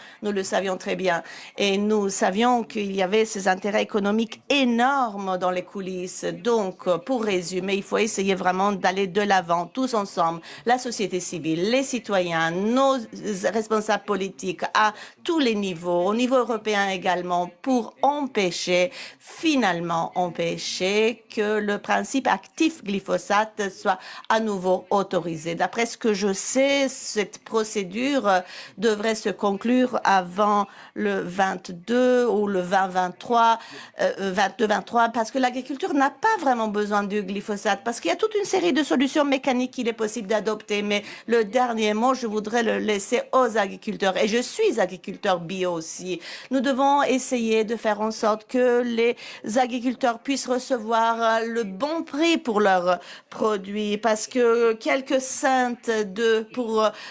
D: très bien. Et nous savions qu'il y avait ces intérêts économiques énormes dans les coulisses. Donc, pour résumer, il faut essayer vraiment d'aller de l'avant, tous ensemble, la société civile, les citoyens, nos responsables politiques à tous les niveaux, au niveau européen également, pour finalement empêcher que le principe actif glyphosate soit à nouveau autorisé. D'après ce que je sais, cette procédure devrait se conclure avant le 22 ou le 22-23, parce que l'agriculture n'a pas vraiment besoin du glyphosate, parce qu'il y a toute une série de solutions mécaniques qu'il est possible d'adopter. Mais le dernier mot, je voudrais le laisser aux agriculteurs. Et je suis agriculteur bio aussi. Nous devons essayer de faire en sorte que les agriculteurs puissent recevoir le bon prix pour leurs produits, parce que quelques cents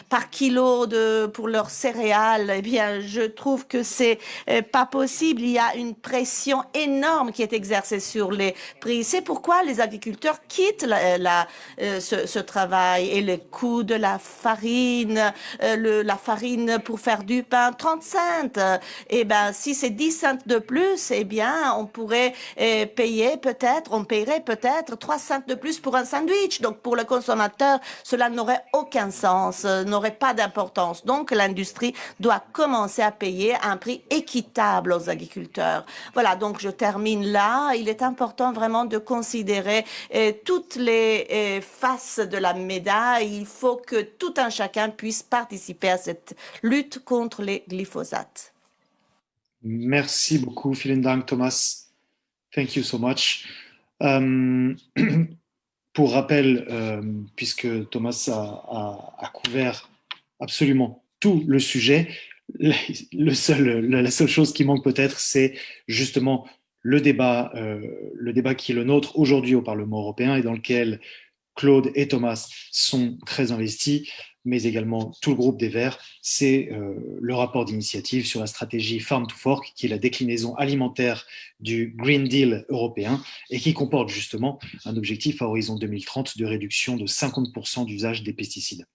D: par kilo pour leurs céréales, eh bien, je trouve que c'est pas possible. Il y a une pression énorme qui est exercée sur les prix. C'est pourquoi les agriculteurs quittent ce travail. Et le coût de la farine, la farine pour faire du pain, 30 cents. Eh ben, si c'est 10 cents de plus, eh bien, on payerait peut-être 3 cents de plus pour un sandwich. Donc, pour le consommateur, cela n'aurait aucun sens, n'aurait pas d'importance. Donc, l'industrie doit commencer à payer un prix équitable aux agriculteurs. Voilà, donc je termine là. Il est important vraiment de considérer toutes les faces de la médaille. Il faut que tout un chacun puisse participer à cette lutte contre les glyphosates.
A: Merci beaucoup, vielen Dank, Thomas. Thank you so much. Pour rappel, puisque Thomas a couvert absolument tout le sujet, la seule chose qui manque peut-être, c'est justement le débat qui est le nôtre aujourd'hui au Parlement européen et dans lequel Claude et Thomas sont très investis, mais également tout le groupe des Verts. C'est le rapport d'initiative sur la stratégie Farm to Fork, qui est la déclinaison alimentaire du Green Deal européen et qui comporte justement un objectif à horizon 2030 de réduction de 50% d'usage des pesticides.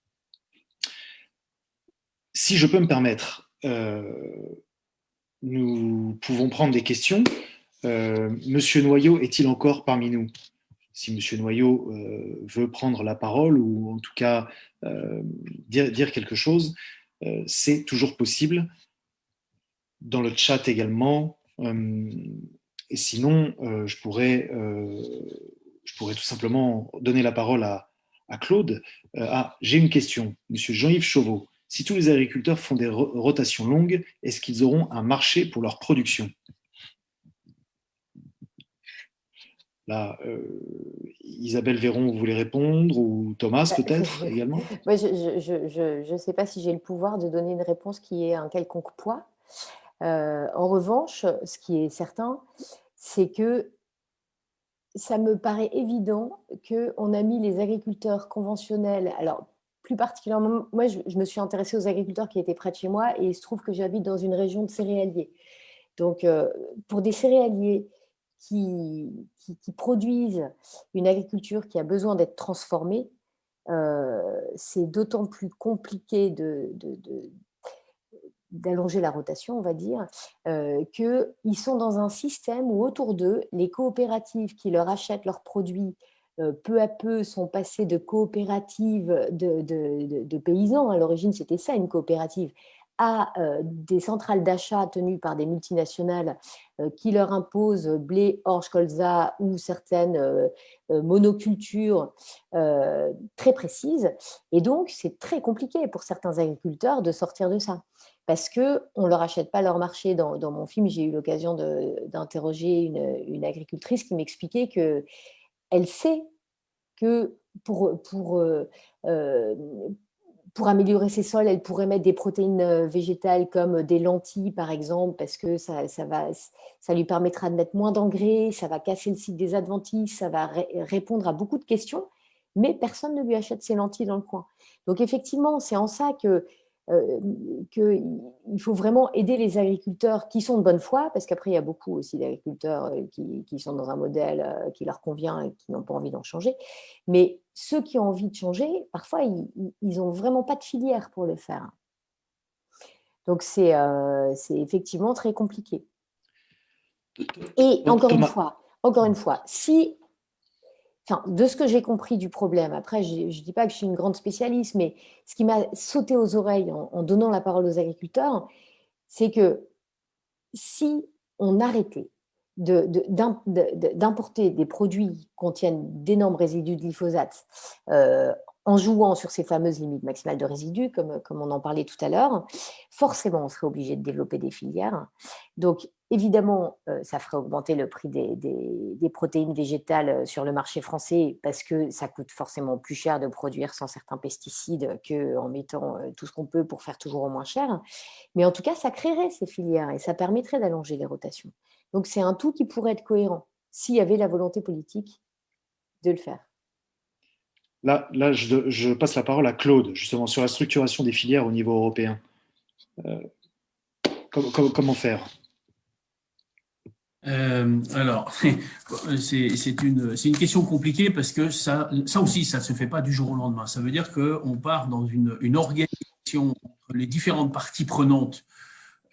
A: Si je peux me permettre, nous pouvons prendre des questions. Monsieur Noyau est-il encore parmi nous? Si Monsieur Noyau veut prendre la parole ou en tout cas dire quelque chose, c'est toujours possible. Dans le chat également. Et sinon, je pourrais tout simplement donner la parole à Claude. J'ai une question. Monsieur Jean-Yves Chauveau, Si tous les agriculteurs font des rotations longues, est-ce qu'ils auront un marché pour leur production? Là, Isabelle Véron, vous voulez répondre, ou Thomas peut-être également?
F: Moi, je ne sais pas si j'ai le pouvoir de donner une réponse qui ait un quelconque poids. En revanche, ce qui est certain, c'est que ça me paraît évident qu'on a mis les agriculteurs conventionnels, alors plus particulièrement, moi je me suis intéressée aux agriculteurs qui étaient près de chez moi et il se trouve que j'habite dans une région de céréaliers. Donc pour des céréaliers qui produisent une agriculture qui a besoin d'être transformée, c'est d'autant plus compliqué d'allonger la rotation, on va dire, qu'ils sont dans un système où autour d'eux, les coopératives qui leur achètent leurs produits peu à peu sont passées de coopératives de paysans, à l'origine c'était ça une coopérative, à des centrales d'achat tenues par des multinationales qui leur imposent blé, orge, colza ou certaines monocultures très précises. Et donc, c'est très compliqué pour certains agriculteurs de sortir de ça parce qu'on ne leur achète pas leur marché. Dans mon film, j'ai eu l'occasion d'interroger une agricultrice qui m'expliquait qu'elle sait que pour améliorer ses sols, elle pourrait mettre des protéines végétales comme des lentilles, par exemple, parce que ça lui permettra de mettre moins d'engrais, ça va casser le cycle des adventices, ça va répondre à beaucoup de questions, mais personne ne lui achète ses lentilles dans le coin. Donc effectivement, c'est en ça qu'il faut vraiment aider les agriculteurs qui sont de bonne foi, parce qu'après, il y a beaucoup aussi d'agriculteurs qui sont dans un modèle qui leur convient et qui n'ont pas envie d'en changer. Mais ceux qui ont envie de changer, parfois, ils n'ont vraiment pas de filière pour le faire. Donc, c'est effectivement très compliqué. Et
A: Donc,
F: encore
A: Thomas...
F: une fois, si... Enfin, de ce que j'ai compris du problème, après, je ne dis pas que je suis une grande spécialiste, mais ce qui m'a sauté aux oreilles en donnant la parole aux agriculteurs, c'est que si on arrêtait d'importer des produits qui contiennent d'énormes résidus de glyphosate en jouant sur ces fameuses limites maximales de résidus, comme on en parlait tout à l'heure, forcément, on serait obligé de développer des filières. Donc, évidemment, ça ferait augmenter le prix des protéines végétales sur le marché français parce que ça coûte forcément plus cher de produire sans certains pesticides qu'en mettant tout ce qu'on peut pour faire toujours au moins cher. Mais en tout cas, ça créerait ces filières et ça permettrait d'allonger les rotations. Donc, c'est un tout qui pourrait être cohérent s'il y avait la volonté politique de le faire.
A: Là je passe la parole à Claude, justement, sur la structuration des filières au niveau européen. Comment faire?
B: Alors, c'est une question compliquée parce que ça aussi, ça ne se fait pas du jour au lendemain. Ça veut dire qu'on part dans une organisation entre les différentes parties prenantes.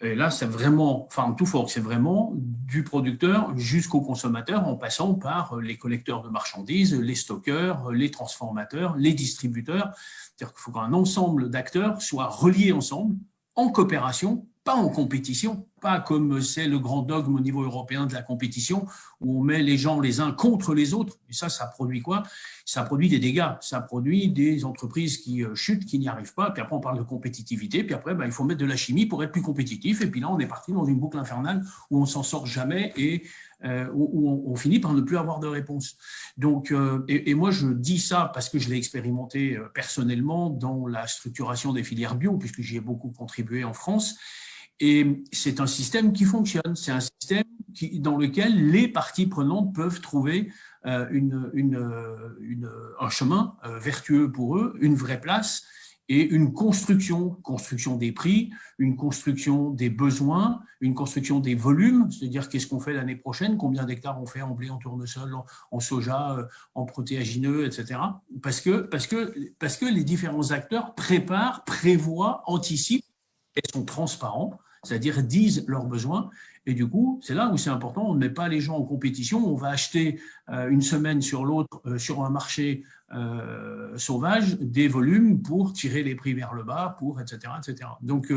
B: Et là, c'est vraiment, enfin, tout fort, c'est vraiment du producteur jusqu'au consommateur en passant par les collecteurs de marchandises, les stockeurs, les transformateurs, les distributeurs. C'est-à-dire qu'il faut qu'un ensemble d'acteurs soit reliés ensemble, en coopération, pas en compétition, pas comme c'est le grand dogme au niveau européen de la compétition, où on met les gens les uns contre les autres. Et ça produit quoi? Ça produit des dégâts, ça produit des entreprises qui chutent, qui n'y arrivent pas, puis après on parle de compétitivité, puis après il faut mettre de la chimie pour être plus compétitif, et puis là on est parti dans une boucle infernale où on s'en sort jamais et où on finit par ne plus avoir de réponse. Donc, et moi je dis ça parce que je l'ai expérimenté personnellement dans la structuration des filières bio, puisque j'y ai beaucoup contribué en France. Et c'est un système qui fonctionne, c'est un système dans lequel les parties prenantes peuvent trouver un chemin vertueux pour eux, une vraie place et une construction des prix, une construction des besoins, une construction des volumes, c'est-à-dire qu'est-ce qu'on fait l'année prochaine, combien d'hectares on fait en blé, en tournesol, en soja, en protéagineux, etc. Parce que les différents acteurs préparent, prévoient, anticipent et sont transparents, c'est-à-dire disent leurs besoins. Et du coup, c'est là où c'est important, on ne met pas les gens en compétition, on va acheter une semaine sur l'autre sur un marché sauvage des volumes pour tirer les prix vers le bas, etc., etc. Donc,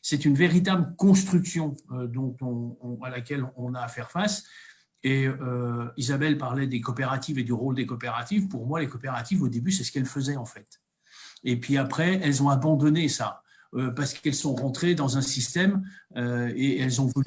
B: c'est une véritable construction à laquelle on a à faire face. Et Isabelle parlait des coopératives et du rôle des coopératives. Pour moi, les coopératives, au début, c'est ce qu'elles faisaient en fait. Et puis après, elles ont abandonné ça. parce qu'elles sont rentrées dans un système et elles ont voulu.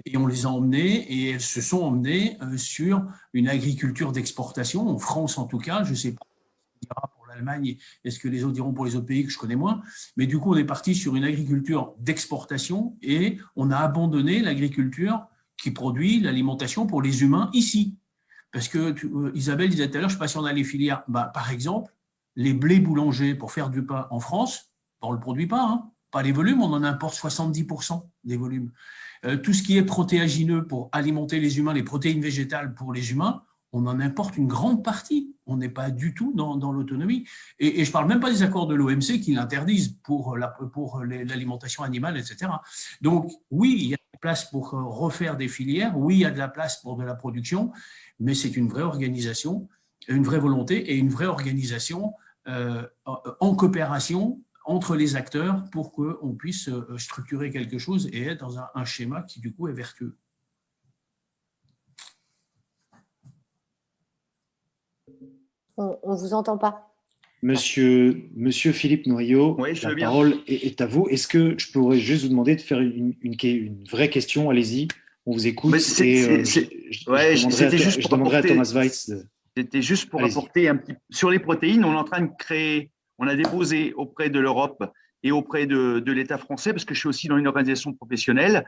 B: Et on les a emmenées et elles se sont emmenées sur une agriculture d'exportation, en France en tout cas, je ne sais pas ce qu'on dira pour l'Allemagne et ce que les autres diront pour les autres pays que je connais moins, mais du coup on est parti sur une agriculture d'exportation et on a abandonné l'agriculture qui produit l'alimentation pour les humains ici. Parce que Isabelle disait tout à l'heure, je ne sais pas si on a les filières, par exemple, les blés boulangers pour faire du pain en France, on ne le produit pas, hein. Pas les volumes, on en importe 70% des volumes. Tout ce qui est protéagineux pour alimenter les humains, les protéines végétales pour les humains, on en importe une grande partie. On n'est pas du tout dans l'autonomie. Et je ne parle même pas des accords de l'OMC qui l'interdisent pour l'alimentation animale, etc. Donc, oui, il y a de la place pour refaire des filières, oui, il y a de la place pour de la production, mais c'est une vraie organisation, une vraie volonté et une vraie organisation en coopération entre les acteurs pour qu'on puisse structurer quelque chose et être dans un schéma qui, du coup, est vertueux.
F: On ne vous entend pas.
A: Monsieur Philippe Noyau,
K: oui,
A: la parole est à vous. Est-ce que je pourrais juste vous demander de faire une vraie question? Allez-y, on vous écoute. Je demanderai à Thomas Weitz.
K: C'était juste pour apporter un petit… Sur les protéines, on est en train de créer… On a déposé auprès de l'Europe et auprès de l'État français, parce que je suis aussi dans une organisation professionnelle,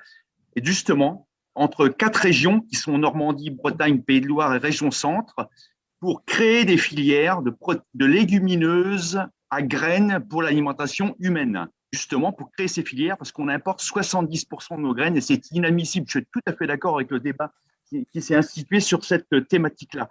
K: et justement, entre 4 régions qui sont Normandie, Bretagne, Pays de Loire et région centre, pour créer des filières de légumineuses à graines pour l'alimentation humaine, justement pour créer ces filières, parce qu'on importe 70% de nos graines et c'est inadmissible. Je suis tout à fait d'accord avec le débat qui s'est institué sur cette thématique-là.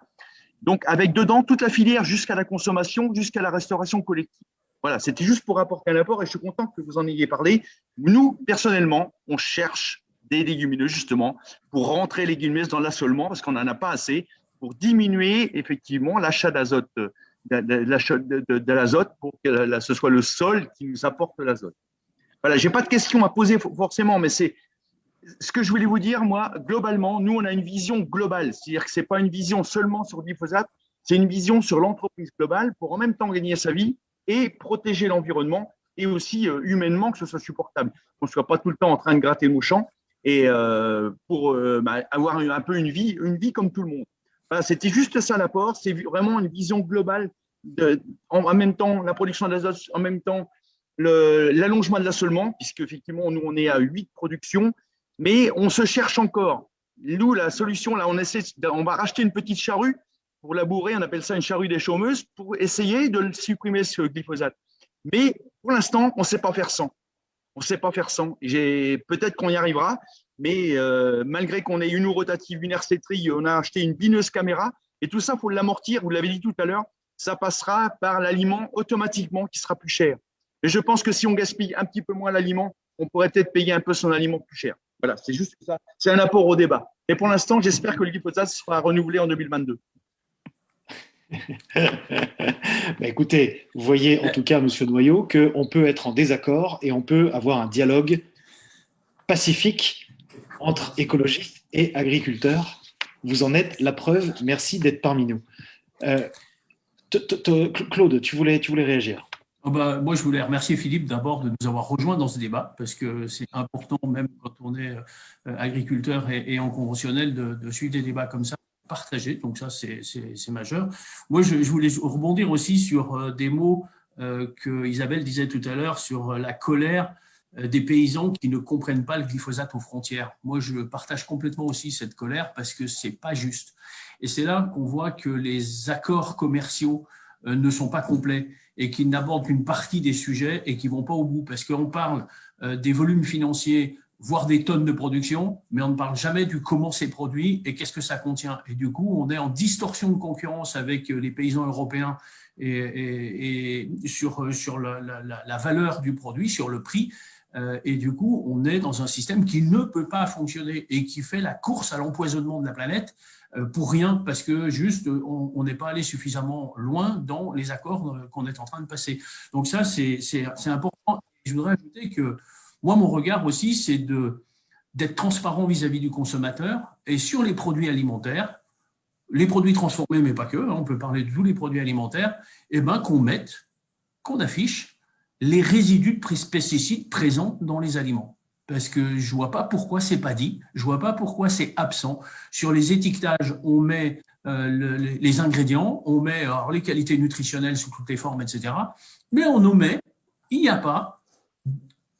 K: Donc, avec dedans toute la filière jusqu'à la consommation, jusqu'à la restauration collective. Voilà, c'était juste pour apporter un apport et je suis content que vous en ayez parlé. Nous, personnellement, on cherche des légumineuses justement pour rentrer les légumineuses dans l'assolement parce qu'on n'en a pas assez, pour diminuer effectivement l'achat d'azote, de l'azote pour que ce soit le sol qui nous apporte l'azote. Voilà, je n'ai pas de questions à poser forcément, mais c'est ce que je voulais vous dire, moi, globalement, nous, on a une vision globale. C'est-à-dire que ce n'est pas une vision seulement sur le glyphosate, c'est une vision sur l'entreprise globale pour en même temps gagner sa vie et protéger l'environnement et aussi humainement que ce soit supportable. Qu'on ne soit pas tout le temps en train de gratter nos champs et pour avoir un peu une vie comme tout le monde. Voilà, c'était juste ça l'apport. C'est vraiment une vision globale en même temps la production d'azote, en même temps l'allongement de l'assolement, puisque effectivement, nous, on est à 8 productions. Mais on se cherche encore. Nous, la solution, là, on va racheter une petite charrue pour labourer, on appelle ça une charrue des chômeuses, pour essayer de supprimer ce glyphosate. Mais pour l'instant, on ne sait pas faire sans. On ne sait pas faire sans. Peut-être qu'on y arrivera, mais malgré qu'on ait une eau rotative, une hercétrie, on a acheté une bineuse caméra, et tout ça, il faut l'amortir, vous l'avez dit tout à l'heure, ça passera par l'aliment automatiquement qui sera plus cher. Mais je pense que si on gaspille un petit peu moins l'aliment, on pourrait peut-être payer un peu son aliment plus cher. Voilà, c'est juste ça. C'est un apport au débat. Et pour l'instant, j'espère que le glyphosate sera renouvelé en 2022.
A: Écoutez, vous voyez en tout cas, Monsieur Noyau, qu'on peut être en désaccord et on peut avoir un dialogue pacifique entre écologistes et agriculteurs. Vous en êtes la preuve. Merci d'être parmi nous. Claude, tu voulais réagir.
B: Moi, je voulais remercier Philippe d'abord de nous avoir rejoints dans ce débat parce que c'est important, même quand on est agriculteur et en conventionnel, de suivre des débats comme ça, partagés. Donc ça, c'est majeur. Moi, je voulais rebondir aussi sur des mots que Isabelle disait tout à l'heure sur la colère des paysans qui ne comprennent pas le glyphosate aux frontières. Moi, je partage complètement aussi cette colère parce que c'est pas juste. Et c'est là qu'on voit que les accords commerciaux ne sont pas complets et qui n'abordent qu'une partie des sujets et qui ne vont pas au bout. Parce qu'on parle des volumes financiers, voire des tonnes de production, mais on ne parle jamais du comment c'est produit et qu'est-ce que ça contient. Et du coup, on est en distorsion de concurrence avec les paysans européens et sur la valeur du produit, sur le prix. Et du coup, on est dans un système qui ne peut pas fonctionner et qui fait la course à l'empoisonnement de la planète pour rien, parce que juste, on n'est pas allé suffisamment loin dans les accords qu'on est en train de passer. Donc ça, c'est important. Je voudrais ajouter que moi, mon regard aussi, c'est d'être transparent vis-à-vis du consommateur et sur les produits alimentaires, les produits transformés, mais pas que, on peut parler de tous les produits alimentaires, qu'on affiche les résidus de pesticides présents dans les aliments. Parce que je ne vois pas pourquoi ce n'est pas dit, je ne vois pas pourquoi c'est absent. Sur les étiquetages, on met les ingrédients, on met alors, les qualités nutritionnelles sous toutes les formes, etc. Mais on omet, il n'y a pas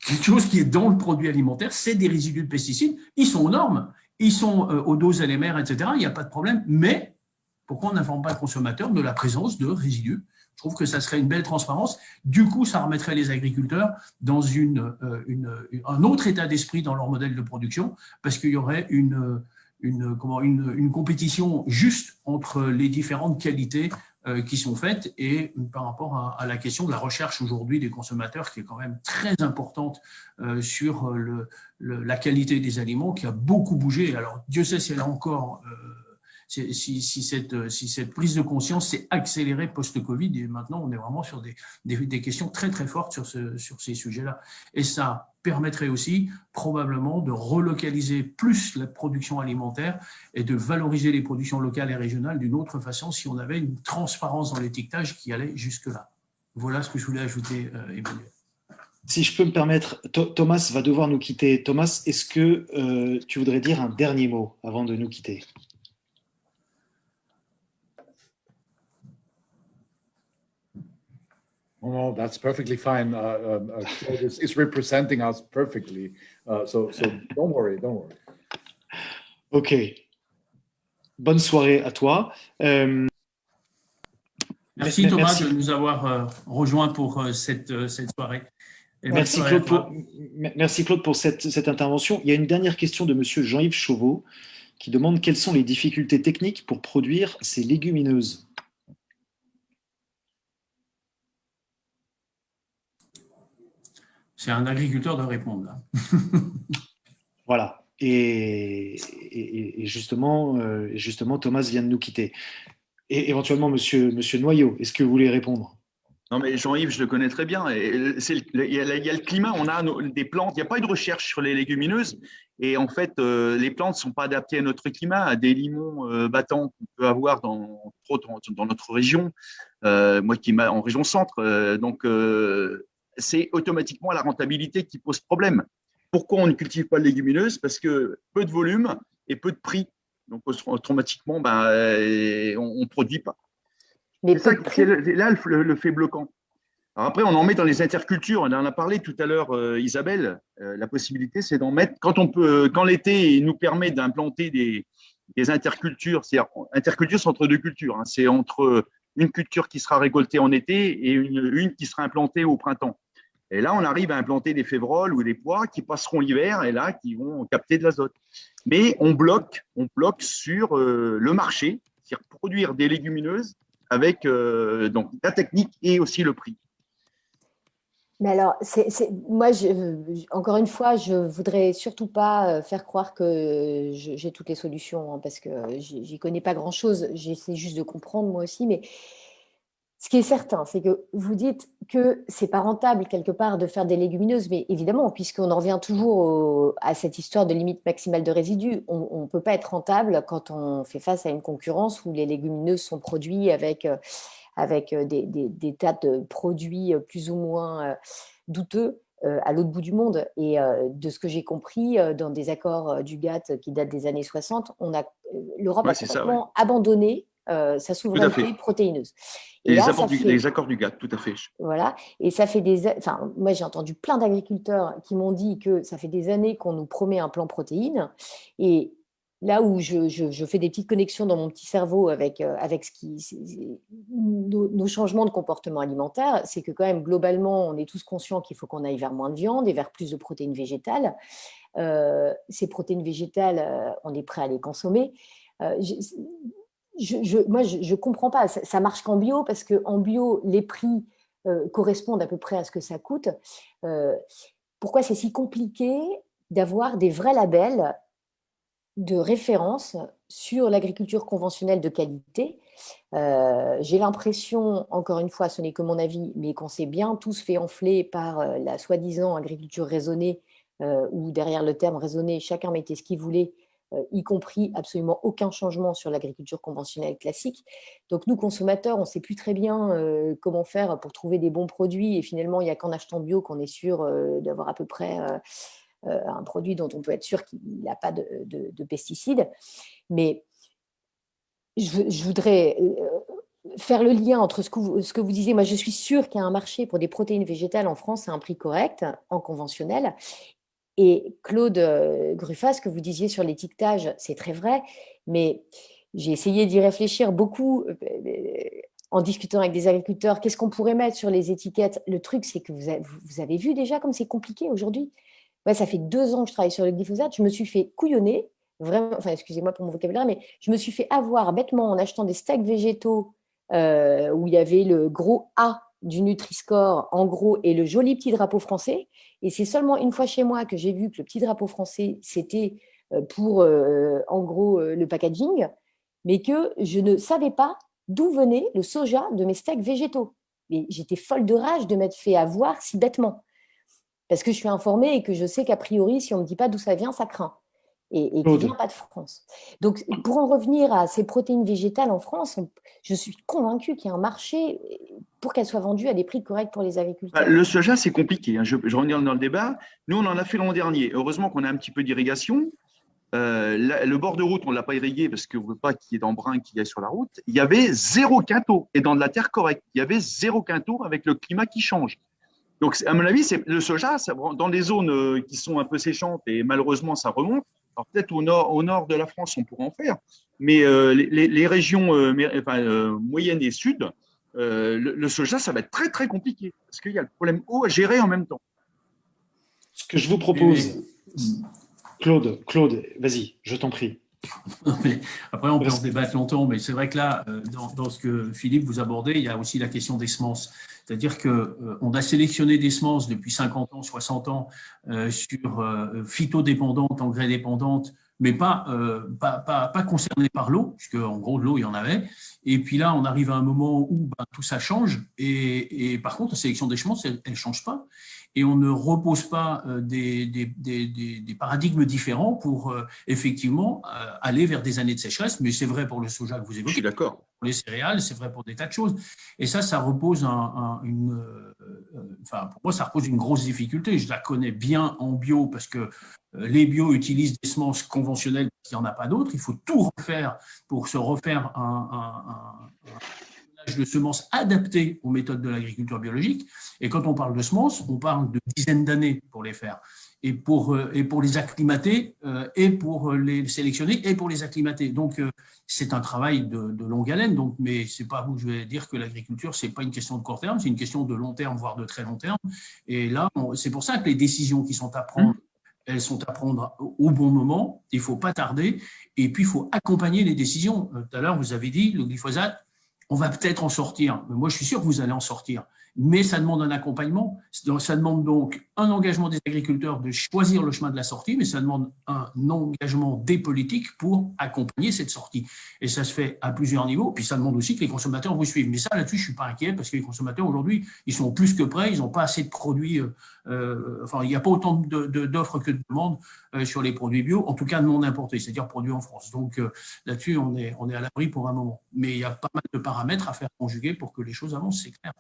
B: quelque chose qui est dans le produit alimentaire, c'est des résidus de pesticides, ils sont aux normes, ils sont aux doses LMR, etc. Il n'y a pas de problème, mais pourquoi on n'informe pas le consommateur de la présence de résidus? Je trouve que ça serait une belle transparence. Du coup, ça remettrait les agriculteurs dans un autre état d'esprit dans leur modèle de production, parce qu'il y aurait une compétition juste entre les différentes qualités qui sont faites et par rapport à la question de la recherche aujourd'hui des consommateurs qui est quand même très importante sur la qualité des aliments qui a beaucoup bougé. Alors, Dieu sait si elle a encore... Si cette prise de conscience s'est accélérée post-Covid et maintenant on est vraiment sur des questions très très fortes sur ces sujets-là. Et ça permettrait aussi probablement de relocaliser plus la production alimentaire et de valoriser les productions locales et régionales d'une autre façon si on avait une transparence dans l'étiquetage qui allait jusque-là. Voilà ce que je voulais ajouter, Emmanuel.
A: Si je peux me permettre, Thomas va devoir nous quitter. Thomas, est-ce que tu voudrais dire un dernier mot avant de nous quitter ?
J: Oh, that's perfectly fine. It's representing us perfectly. So don't worry.
A: Ok. Bonne soirée à toi.
B: Merci Thomas de nous avoir rejoints pour cette soirée.
A: Merci Claude pour cette intervention. Il y a une dernière question de monsieur Jean-Yves Chauveau qui demande quelles sont les difficultés techniques pour produire ces légumineuses.
B: C'est un agriculteur de répondre là.
A: Voilà. Et justement, Thomas vient de nous quitter. Et éventuellement, monsieur Noyau, est-ce que vous voulez répondre ?
K: Non, mais Jean-Yves, je le connais très bien. Il y a le climat, on a des plantes. Il n'y a pas eu de recherche sur les légumineuses. Et en fait, les plantes ne sont pas adaptées à notre climat, à des limons battants qu'on peut avoir dans notre région. Moi qui en région centre. Donc, c'est automatiquement la rentabilité qui pose problème. Pourquoi on ne cultive pas de légumineuses? Parce que peu de volume et peu de prix. Donc, automatiquement, on ne produit pas. C'est ça qui est là le fait bloquant. Alors après, on en met dans les intercultures. On en a parlé tout à l'heure, Isabelle. La possibilité, c'est d'en mettre quand l'été nous permet d'implanter des intercultures. C'est-à-dire, interculture, c'est entre deux cultures. C'est entre une culture qui sera récoltée en été et une qui sera implantée au printemps. Et là, on arrive à implanter des févroles ou des pois qui passeront l'hiver et là, qui vont capter de l'azote. Mais on bloque sur le marché, c'est-à-dire produire des légumineuses avec donc, la technique et aussi le prix.
F: Mais alors, moi, encore une fois, je ne voudrais surtout pas faire croire que j'ai toutes les solutions, parce que j'y connais pas grand-chose. J'essaie juste de comprendre moi aussi, mais ce qui est certain, c'est que vous dites que c'est pas rentable quelque part de faire des légumineuses, mais évidemment, puisqu'on en revient toujours à cette histoire de limite maximale de résidus, on ne peut pas être rentable quand on fait face à une concurrence où les légumineuses sont produits avec des tas de produits plus ou moins douteux à l'autre bout du monde. Et de ce que j'ai compris, dans des accords du GATT qui datent des années 60, l'Europe a complètement abandonné sa souveraineté protéineuse.
K: Et les accords du GATT, tout à fait.
F: Voilà, et ça fait moi j'ai entendu plein d'agriculteurs qui m'ont dit que ça fait des années qu'on nous promet un plan protéines, et là où je fais des petites connexions dans mon petit cerveau avec nos changements de comportement alimentaire, c'est que quand même globalement on est tous conscients qu'il faut qu'on aille vers moins de viande et vers plus de protéines végétales. Ces protéines végétales, on est prêt à les consommer. Moi, je ne comprends pas. Ça marche qu'en bio, parce qu'en bio, les prix correspondent à peu près à ce que ça coûte. Pourquoi c'est si compliqué d'avoir des vrais labels de référence sur l'agriculture conventionnelle de qualité? J'ai l'impression, encore une fois, ce n'est que mon avis, mais qu'on s'est bien tous fait enfler par la soi-disant agriculture raisonnée, où derrière le terme raisonné, chacun mettait ce qu'il voulait, y compris absolument aucun changement sur l'agriculture conventionnelle classique. Donc nous, consommateurs, on ne sait plus très bien comment faire pour trouver des bons produits, et finalement, il n'y a qu'en achetant bio qu'on est sûr d'avoir à peu près un produit dont on peut être sûr qu'il n'a pas de pesticides. Mais je voudrais faire le lien entre ce que vous disiez. Moi, je suis sûre qu'il y a un marché pour des protéines végétales en France à un prix correct, en conventionnel. Et Claude Gruffat, ce que vous disiez sur l'étiquetage, c'est très vrai, mais j'ai essayé d'y réfléchir beaucoup en discutant avec des agriculteurs. Qu'est-ce qu'on pourrait mettre sur les étiquettes? Le truc, c'est que vous avez vu déjà comme c'est compliqué aujourd'hui. Ouais, ça fait 2 ans que je travaille sur le glyphosate. Je me suis fait couillonner, vraiment, enfin, excusez-moi pour mon vocabulaire, mais je me suis fait avoir bêtement en achetant des steaks végétaux où il y avait le gros A du Nutri-Score en gros et le joli petit drapeau français. Et c'est seulement une fois chez moi que j'ai vu que le petit drapeau français, c'était pour, en gros, le packaging, mais que je ne savais pas d'où venait le soja de mes steaks végétaux. Mais j'étais folle de rage de m'être fait avoir si bêtement. Parce que je suis informée et que je sais qu'a priori, si on ne me dit pas d'où ça vient, ça craint. Et qui ne vient pas de France. Donc, pour en revenir à ces protéines végétales en France, je suis convaincue qu'il y a un marché pour qu'elles soient vendues à des prix corrects pour les agriculteurs.
K: Le soja, c'est compliqué. Je reviens dans le débat. Nous, on en a fait l'an dernier. Heureusement qu'on a un petit peu d'irrigation. Le bord de route, on ne l'a pas irrigué parce qu'on ne veut pas qu'il y ait d'embrun qui aille sur la route. Il y avait 0 quintot. Et dans de la terre correcte, il y avait 0 quintot avec le climat qui change. Donc, à mon avis, le soja, dans les zones qui sont un peu séchantes, et malheureusement, ça remonte. Alors, peut-être au nord de la France, on pourrait en faire. Mais les régions moyennes et sud, le soja, ça va être très, très compliqué. Parce qu'il y a le problème eau à gérer en même temps.
A: Ce que je vous propose, Claude, vas-y, je t'en prie.
B: Mais après, on peut en débattre longtemps, mais c'est vrai que là, dans ce que Philippe vous abordait, il y a aussi la question des semences. C'est-à-dire qu'on a sélectionné des semences depuis 50 ans, 60 ans sur phytodépendantes, engrais dépendantes, mais pas concernées par l'eau, puisque en gros, de l'eau, il y en avait. Et puis là, on arrive à un moment où tout ça change. Et par contre, la sélection des semences, elle ne change pas. Et on ne repose pas des paradigmes différents pour effectivement aller vers des années de sécheresse. Mais c'est vrai pour le soja que vous évoquez.
K: Je suis d'accord.
B: Pour les céréales, c'est vrai pour des tas de choses. Et ça repose pour moi, ça repose une grosse difficulté. Je la connais bien en bio parce que les bio utilisent des semences conventionnelles parce qu'il n'y en a pas d'autres. Il faut tout refaire pour se refaire un de semences adaptées aux méthodes de l'agriculture biologique. Et quand on parle de semences, on parle de dizaines d'années pour les faire. Et pour les acclimater, et pour les sélectionner, et pour les acclimater. Donc, c'est un travail de longue haleine. Donc, mais ce n'est pas où je vais dire que l'agriculture, ce n'est pas une question de court terme, c'est une question de long terme, voire de très long terme. Et là, c'est pour ça que les décisions qui sont à prendre, elles sont à prendre au bon moment. Il ne faut pas tarder. Et puis, il faut accompagner les décisions. Tout à l'heure, vous avez dit, le glyphosate, on va peut-être en sortir. Mais moi, je suis sûr que vous allez en sortir. Mais ça demande un accompagnement. Ça demande donc un engagement des agriculteurs de choisir le chemin de la sortie, mais ça demande un engagement des politiques pour accompagner cette sortie. Et ça se fait à plusieurs niveaux. Puis ça demande aussi que les consommateurs vous suivent. Mais ça, là-dessus, je ne suis pas inquiet parce que les consommateurs, aujourd'hui, ils sont plus que prêts. Ils n'ont pas assez de produits. Il n'y a pas autant d'offres que de demandes sur les produits bio, en tout cas non importés, c'est-à-dire produits en France. Donc là-dessus, on est à l'abri pour un moment. Mais il y a pas mal de paramètres à faire conjuguer pour que les choses avancent, c'est clair.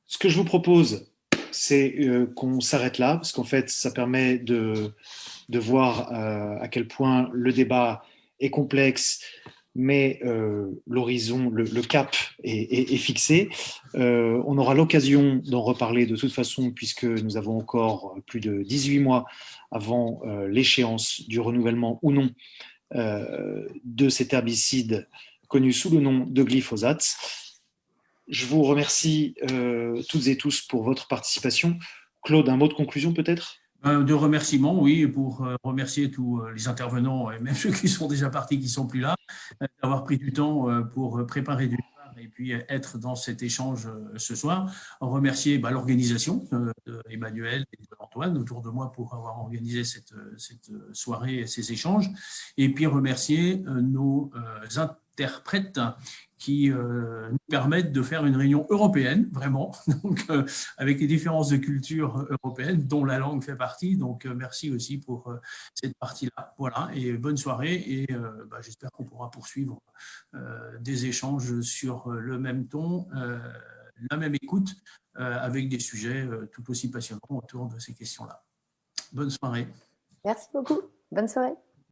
A: Ce que je vous propose, c'est qu'on s'arrête là, parce qu'en fait, ça permet de voir à quel point le débat est complexe, mais l'horizon, le cap est fixé. On aura l'occasion d'en reparler de toute façon, puisque nous avons encore plus de 18 mois avant l'échéance du renouvellement ou non de cet herbicide connu sous le nom de glyphosate. Je vous remercie toutes et tous pour votre participation. Claude, un mot de conclusion peut-être ?
B: De remerciements, oui, et pour remercier tous les intervenants, et même ceux qui sont déjà partis, qui ne sont plus là, d'avoir pris du temps pour préparer du débat et puis être dans cet échange ce soir. Remercier l'organisation d'Emmanuel et d'Antoine autour de moi pour avoir organisé cette soirée et ces échanges. Et puis remercier nos interprètes qui nous permettent de faire une réunion européenne, vraiment, donc, avec les différences de culture européenne, dont la langue fait partie. Donc, merci aussi pour cette partie-là. Voilà, et bonne soirée. Et j'espère qu'on pourra poursuivre des échanges sur le même ton, la même écoute, avec des sujets tout aussi passionnants autour de ces questions-là. Bonne soirée.
F: Merci beaucoup. Bonne soirée.